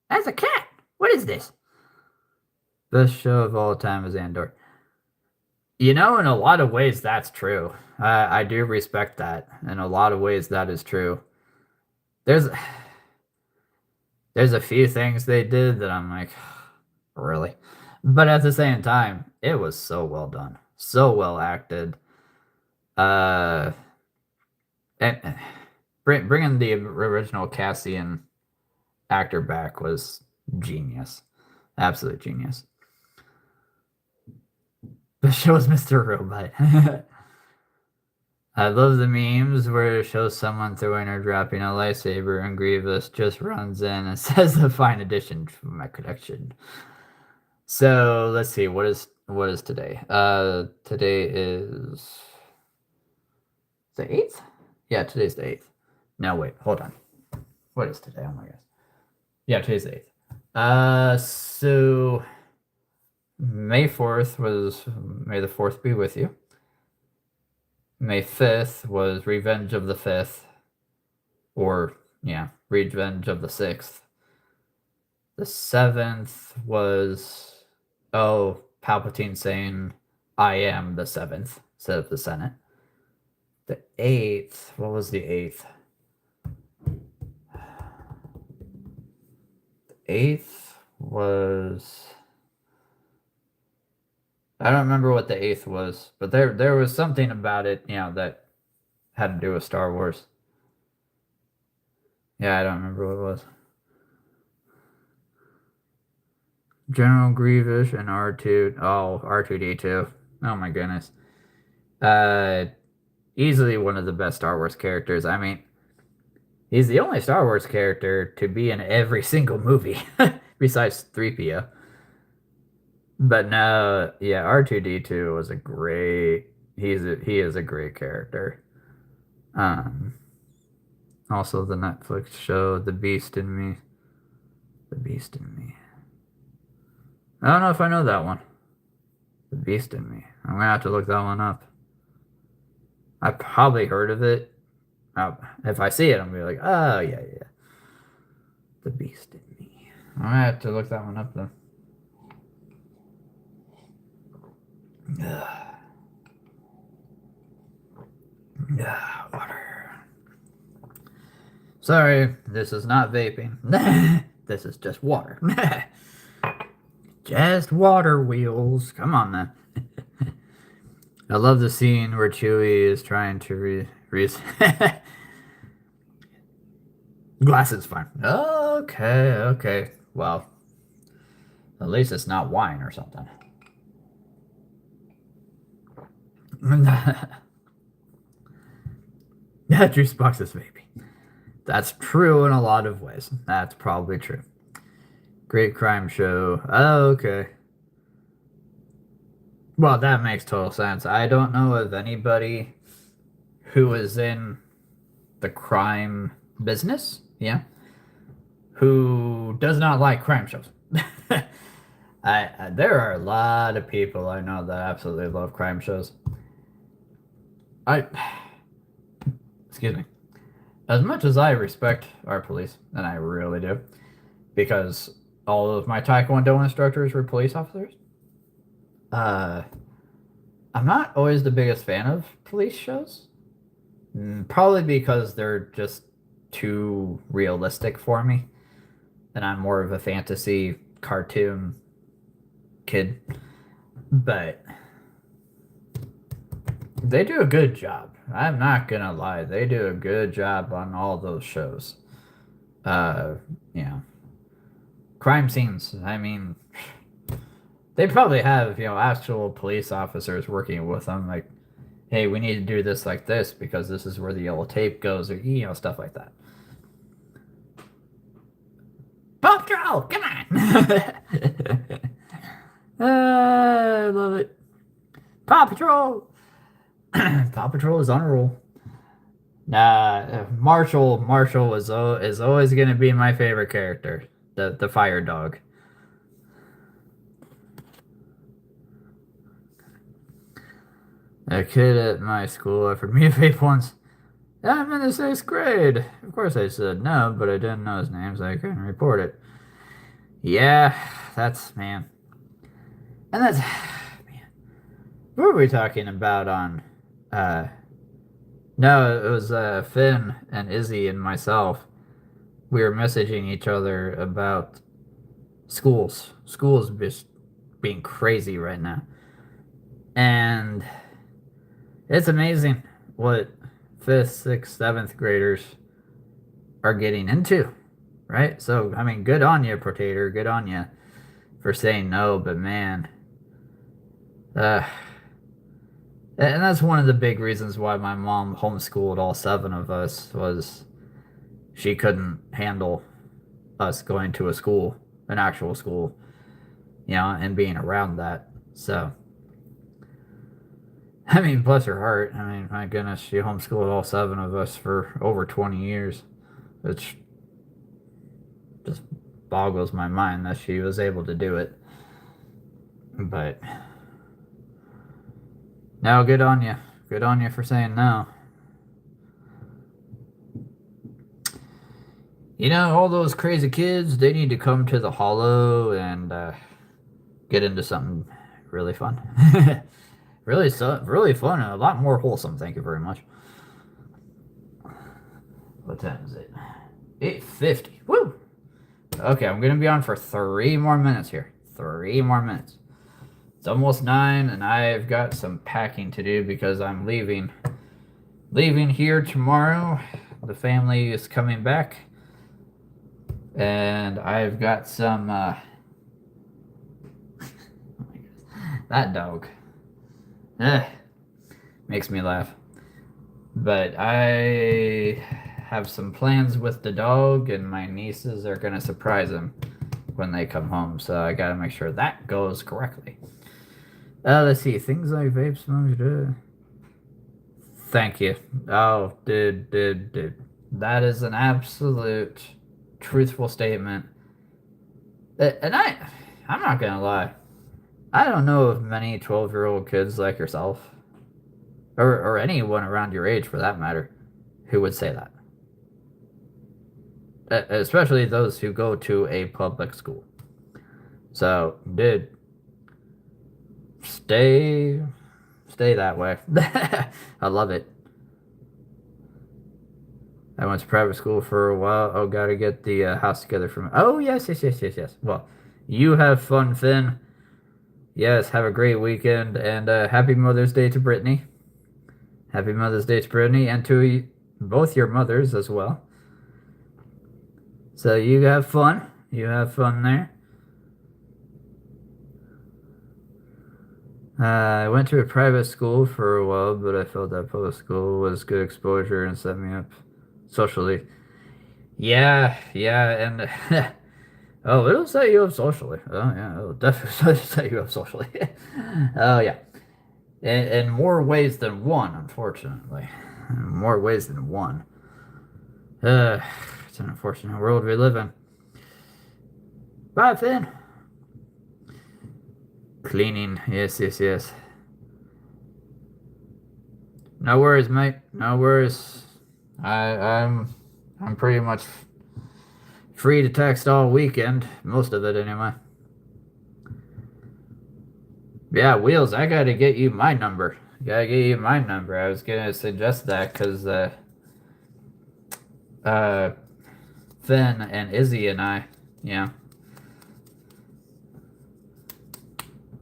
That's a cat. What is this? Best show of all time is Andor. In a lot of ways, that's true. I do respect that. In a lot of ways, that is true. There's a few things they did that I'm like, really? But at the same time, it was so well done, so well acted. And bringing the original Cassian actor back was genius, absolute genius. The show's Mr. Robot. I love the memes where it shows someone throwing or dropping a lightsaber and Grievous just runs in and says the fine addition to my collection. So let's see, what is today? Today is the 8th? Yeah, today's the 8th. No, wait, hold on. What is today? Oh my gosh. Yeah, today's the 8th. So May 4th was May the 4th be with you. May 5th was Revenge of the 5th. Or, Revenge of the 6th. The 7th was, Palpatine saying, I am the 7th, instead of the Senate. The 8th, what was the 8th? The 8th was... I don't remember what the 8th was, but there was something about it, that had to do with Star Wars. Yeah, I don't remember what it was. General Grievous and R2. Oh, R2D2. Oh my goodness. Easily one of the best Star Wars characters. I mean, he's the only Star Wars character to be in every single movie besides 3PO. But no, yeah, R2D2 was a great. He is a great character. Also the Netflix show The Beast in Me. The Beast in Me. I don't know if I know that one. The Beast in Me. I'm gonna have to look that one up. I probably heard of it, If I see it, I'm gonna be like, oh yeah, yeah, the beast in me. I have to look that one up though. Water. Sorry, this is not vaping. This is just water. Just water wheels. Come on, man. I love the scene where Chewie is trying to Glass is fine. Okay, okay. Well, at least it's not wine or something. Yeah, juice box is vaping. That's true in a lot of ways. That's probably true. Great crime show. Oh, okay. Well, that makes total sense. I don't know of anybody who is in the crime business, yeah, who does not like crime shows. There are a lot of people I know that absolutely love crime shows. Excuse me. As much as I respect our police, and I really do, because all of my Taekwondo instructors were police officers, I'm not always the biggest fan of police shows. Probably because they're just too realistic for me. And I'm more of a fantasy cartoon kid. But they do a good job. I'm not gonna lie. They do a good job on all those shows. Yeah. Crime scenes. I mean, they probably have, actual police officers working with them. Like, hey, we need to do this like this because this is where the yellow tape goes, or, stuff like that. Paw Patrol, come on! I love it. Paw Patrol! Paw Patrol is on a roll. Marshall is always going to be my favorite character. The fire dog. A kid at my school offered me a vape once. I'm in the 6th grade. Of course I said no, but I didn't know his name, so I couldn't report it. Yeah, man. And that's, man. What were we talking about on, no, it was, Finn and Izzy and myself. We were messaging each other about schools. Schools just being crazy right now. And it's amazing what 5th, 6th, 7th graders are getting into, right? So, I mean, good on you, Potato. Good on you for saying no, but man, and that's one of the big reasons why my mom homeschooled all 7 of us, was she couldn't handle us going to a school, an actual school, and being around that. So, I mean, bless her heart. I mean, my goodness, she homeschooled all 7 of us for over 20 years. Which just boggles my mind that she was able to do it. But, no, good on you. Good on you for saying no. All those crazy kids, they need to come to the Hollow and get into something really fun. Really fun and a lot more wholesome. Thank you very much. What time is it? 8:50. Woo! Okay, I'm going to be on for 3 more minutes here. 3 more minutes. It's almost 9, and I've got some packing to do because I'm leaving here tomorrow. The family is coming back. And I've got some, that dog. Makes me laugh. But I have some plans with the dog, and my nieces are going to surprise him when they come home. So I got to make sure that goes correctly. Let's see. Things like vape smokes. Thank you. Oh, dude. That is an absolute truthful statement. And I'm not going to lie. I don't know of many 12-year-old kids like yourself, or anyone around your age for that matter, who would say that. Especially those who go to a public school. So, dude, stay that way. I love it. I went to private school for a while. Oh, gotta get the house together from. Oh, yes. Well, you have fun, Finn. Yes, have a great weekend, and happy Mother's Day to Brittany. Happy Mother's Day to Brittany, and to both your mothers as well. So you have fun. You have fun there. I went to a private school for a while, but I felt that public school was good exposure and set me up socially. Yeah, and oh, it'll set you up socially. Oh yeah, it'll definitely set you up socially. Oh yeah, in more ways than one, unfortunately. In more ways than one. It's an unfortunate world we live in. Bye, Finn. Cleaning, yes. No worries, mate. No worries. I'm pretty much free to text all weekend, most of it anyway. Yeah, Wheels, I gotta get you my number. I was gonna suggest that because Finn and Izzy and I, yeah.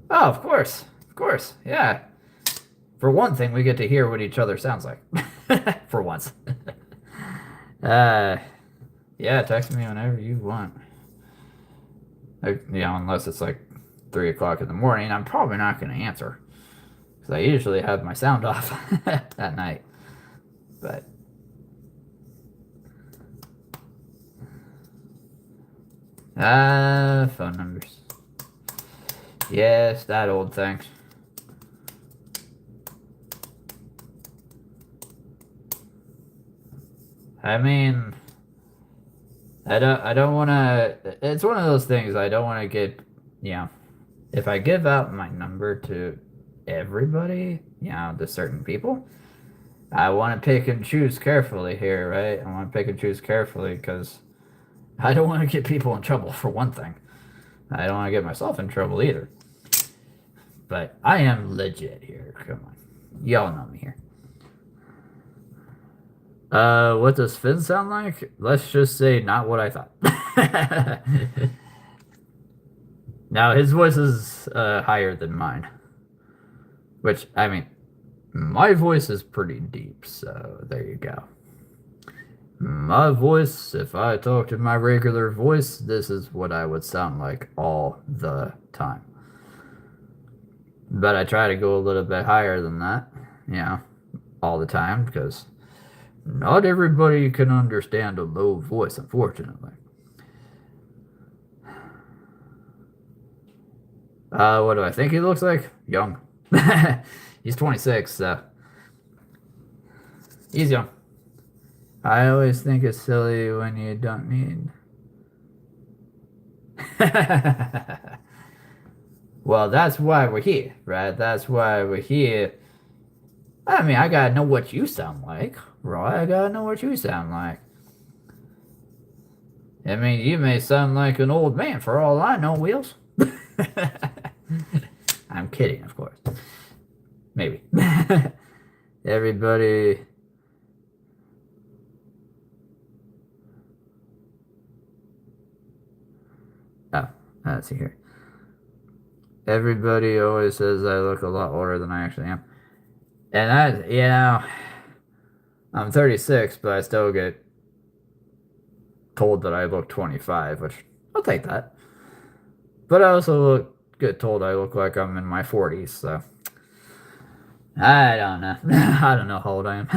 Oh, of course, yeah. For one thing, we get to hear what each other sounds like. For once. Yeah, text me whenever you want. Unless it's like 3 o'clock in the morning, I'm probably not going to answer. Because I usually have my sound off at night. But phone numbers. Yes, that old thing. I mean, I don't want to. It's one of those things. I don't want to get, if I give out my number to everybody, to certain people, I want to pick and choose carefully here, right? I want to pick and choose carefully because I don't want to get people in trouble for one thing. I don't want to get myself in trouble either. But I am legit here. Come on. Y'all know me here. What does Finn sound like? Let's just say not what I thought. Now, his voice is higher than mine. Which, I mean, my voice is pretty deep, so there you go. My voice, if I talked in my regular voice, this is what I would sound like all the time. But I try to go a little bit higher than that, all the time, because not everybody can understand a low voice, unfortunately. What do I think he looks like? Young. He's 26, so he's young. I always think it's silly when you don't need. Well, that's why we're here, right? That's why we're here. I mean, I gotta know what you sound like, right? I gotta know what you sound like. I mean, you may sound like an old man for all I know, Wheels. I'm kidding, of course. Maybe. Everybody. Oh, let's see here. Everybody always says I look a lot older than I actually am. And I'm 36, but I still get told that I look 25, which I'll take that. But I also get told I look like I'm in my 40s, so I don't know. I don't know how old I am.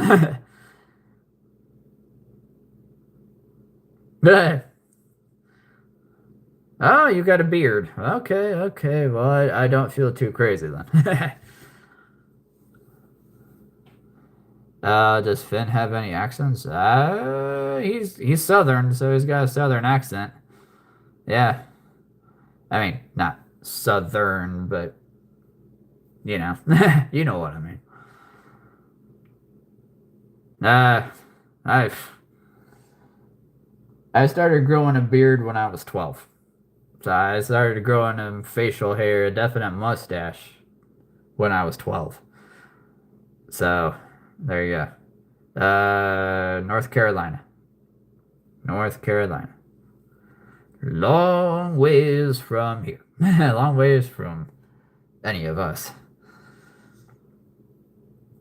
Oh, you got a beard. Okay. Well, I don't feel too crazy then. Does Finn have any accents? He's Southern, so he's got a Southern accent. Yeah. I mean, not Southern, but you know, you know what I mean. I started growing a beard when I was 12. So I started growing facial hair, a definite mustache when I was 12. So there you go. North Carolina. North Carolina. Long ways from here. Long ways from any of us.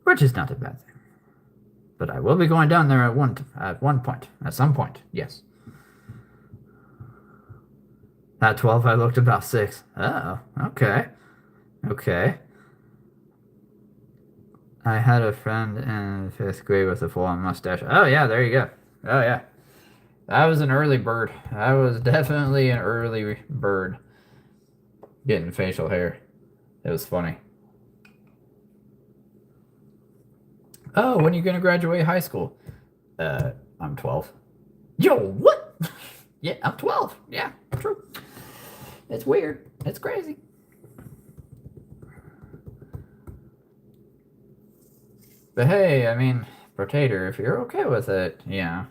Which is not a bad thing. But I will be going down there at some point, yes. At 12, I looked about 6. Oh, okay. Okay. I had a friend in 5th grade with a full-on mustache. Oh, yeah, there you go. Oh, yeah. I was an early bird. I was definitely an early bird getting facial hair. It was funny. Oh, when are you going to graduate high school? I'm 12. Yo, what? Yeah, I'm 12. Yeah, true. It's weird. It's crazy. But hey, I mean, Potato, if you're okay with it, yeah,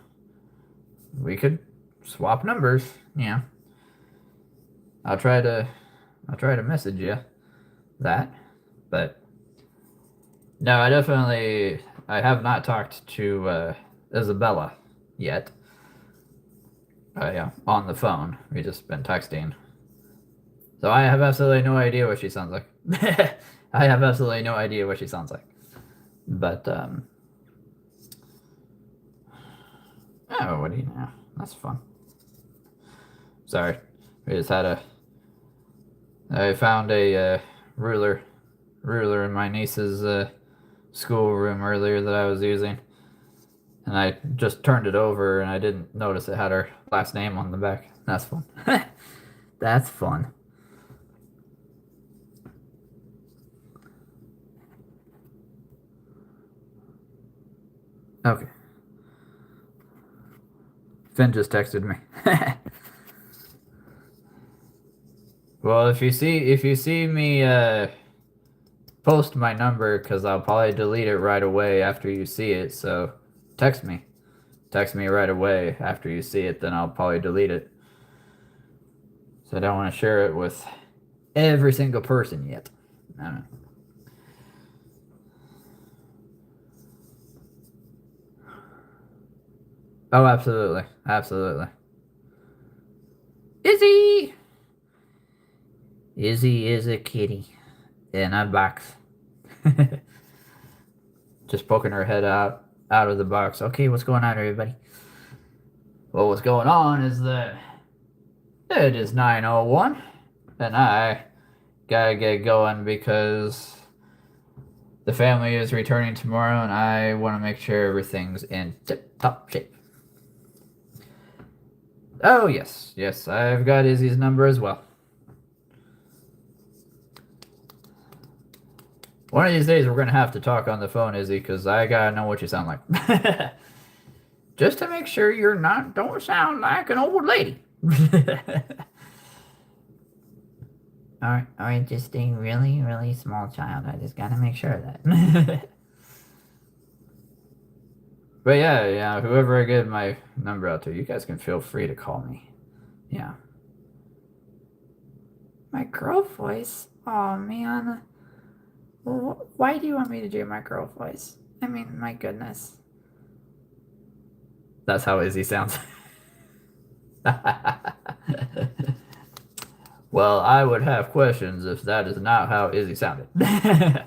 we could swap numbers. Yeah, I'll try to message you that. But no, I have not talked to Isabella yet. Yeah, on the phone. We just been texting. So I have absolutely no idea what she sounds like. I have absolutely no idea what she sounds like. But, oh, what do you know? That's fun. Sorry. We just had I found a ruler in my niece's schoolroom earlier that I was using. And I just turned it over and I didn't notice it had her last name on the back. That's fun. That's fun. Okay. Finn just texted me. Well, if you see me post my number, because I'll probably delete it right away after you see it, so text me. Text me right away after you see it, then I'll probably delete it. So I don't want to share it with every single person yet. I don't know. Oh, absolutely. Absolutely. Izzy! Izzy is a kitty in a box. Just poking her head out of the box. Okay, what's going on, everybody? Well, what's going on is that it is 9:01, and I gotta get going because the family is returning tomorrow, and I want to make sure everything's in tip-top shape. Oh, yes. Yes, I've got Izzy's number as well. One of these days, we're going to have to talk on the phone, Izzy, because I got to know what you sound like. Just to make sure don't sound like an old lady. Or just a really, really small child. I just got to make sure of that. But yeah, whoever I give my number out to, you guys can feel free to call me. Yeah. My girl voice? Oh, man. Why do you want me to do my girl voice? I mean, my goodness. That's how Izzy sounds. Well, I would have questions if that is not how Izzy sounded. I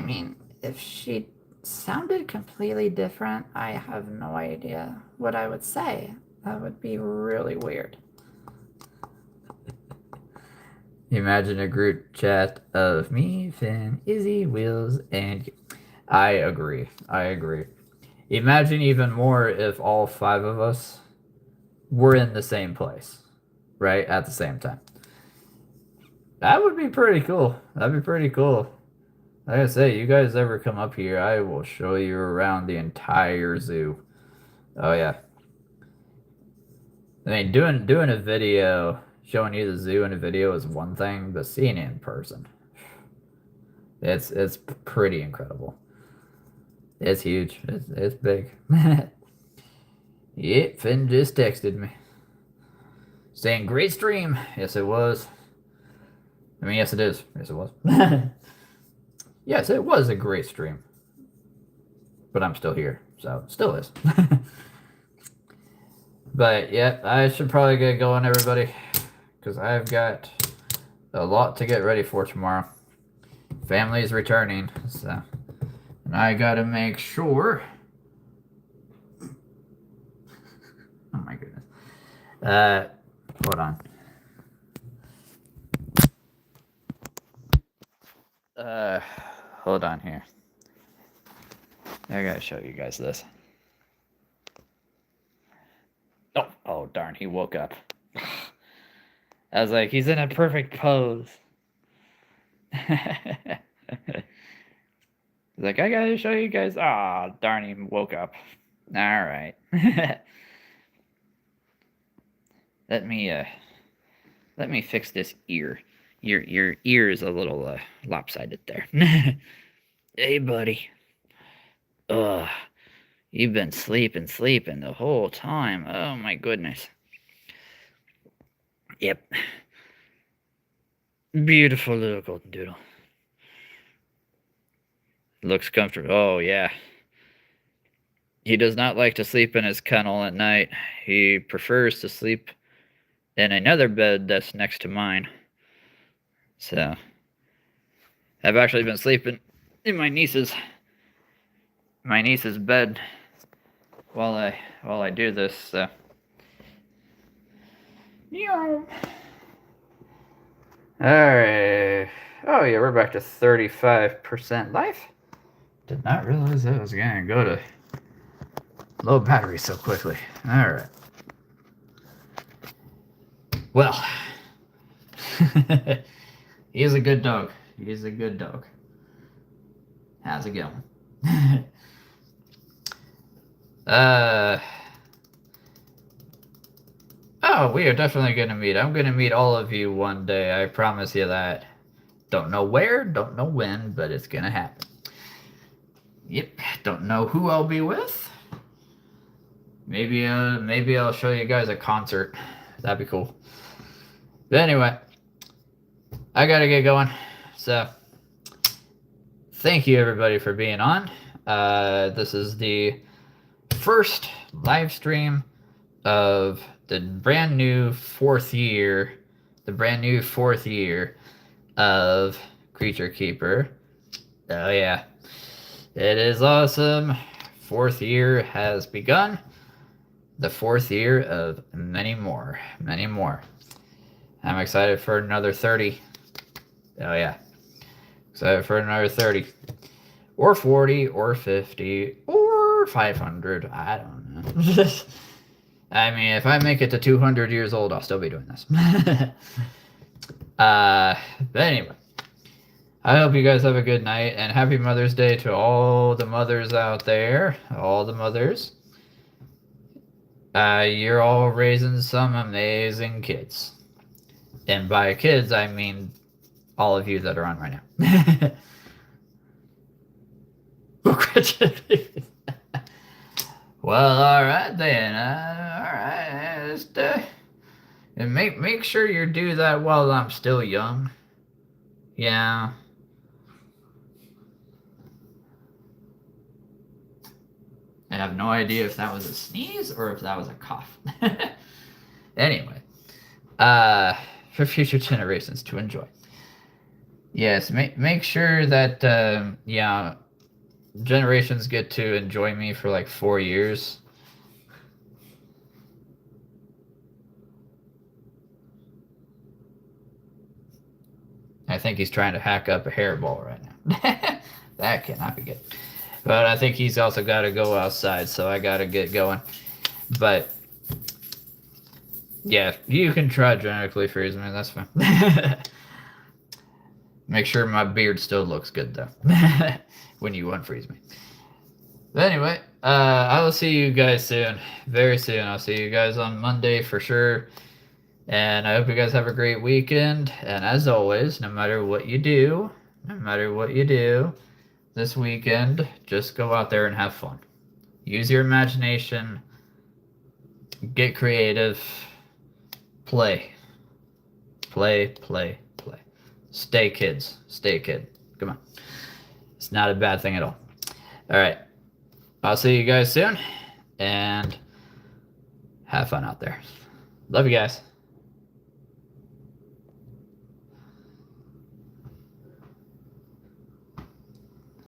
mean, if she sounded completely different, I have no idea what I would say. That would be really weird. Imagine a group chat of me, Finn, Izzy, Wills, and you. I agree. Imagine even more if all 5 of us were in the same place, right? At the same time. That would be pretty cool. That'd be pretty cool. Like I say, you guys ever come up here, I will show you around the entire zoo. Oh, yeah. I mean, doing a video, showing you the zoo in a video is one thing, but seeing it in person, it's pretty incredible. It's huge. It's big. Yep, Finn just texted me. Saying great stream. Yes, it was. I mean, yes, it is. Yes, it was. Yes, it was a great stream. But I'm still here, so it still is. But yeah, I should probably get going, everybody, because I've got a lot to get ready for tomorrow. Family's returning, so and I gotta make sure. Oh my goodness. Hold on. Hold on here. I gotta show you guys this. Oh darn, he woke up. I was like, he's in a perfect pose. Like, I gotta show you guys. Ah, darn, he woke up. All right. Let me fix this ear. Your ear is a little lopsided there. Hey, buddy. Ugh, you've been sleeping the whole time. Oh my goodness. Yep. Beautiful little golden doodle. Looks comfortable. Oh yeah. He does not like to sleep in his kennel at night. He prefers to sleep in another bed that's next to mine. So, I've actually been sleeping in my niece's bed while I do this. So, yeah. All right. Oh yeah, we're back to 35% life. Did not realize that was gonna go to low battery so quickly. All right. Well, he's a good dog. He's a good dog. How's it going? Oh, we are definitely gonna meet. I'm gonna meet all of you one day. I promise you that. Don't know where, don't know when, but it's gonna happen. Yep. Don't know who I'll be with. Maybe I'll show you guys a concert. That'd be cool. But anyway, I gotta get going. So, thank you everybody for being on. This is the first live stream of the brand new fourth year of Creature Keeper. Oh yeah, it is awesome. Fourth year has begun. The fourth year of many more. I'm excited for another 30. Oh yeah, excited for another 30, or 40, or 50, or 500. I don't know. I mean, if I make it to 200 years old, I'll still be doing this. But anyway, I hope you guys have a good night, and happy Mother's Day to all the mothers out there. All the mothers. You're all raising some amazing kids. And by kids, I mean all of you that are on right now. Well, all right then. All right. Just, and make sure you do that while I'm still young. Yeah. I have no idea if that was a sneeze or if that was a cough. Anyway, for future generations to enjoy. Yes, make sure that yeah, generations get to enjoy me for like 4 years. I think he's trying to hack up a hairball right now. That cannot be good. But I think he's also got to go outside, so I got to get going. But yeah, you can try genetically freeze me. That's fine. Make sure my beard still looks good though when you unfreeze me. But anyway, I will see you guys soon, very soon. I'll see you guys on Monday for sure. And I hope you guys have a great weekend. And as always, no matter what you do, this weekend, just go out there and have fun. Use your imagination. Get creative. Play. Play, play, play. Stay kids. Stay a kid. Come on. It's not a bad thing at all. All right. I'll see you guys soon. And have fun out there. Love you guys.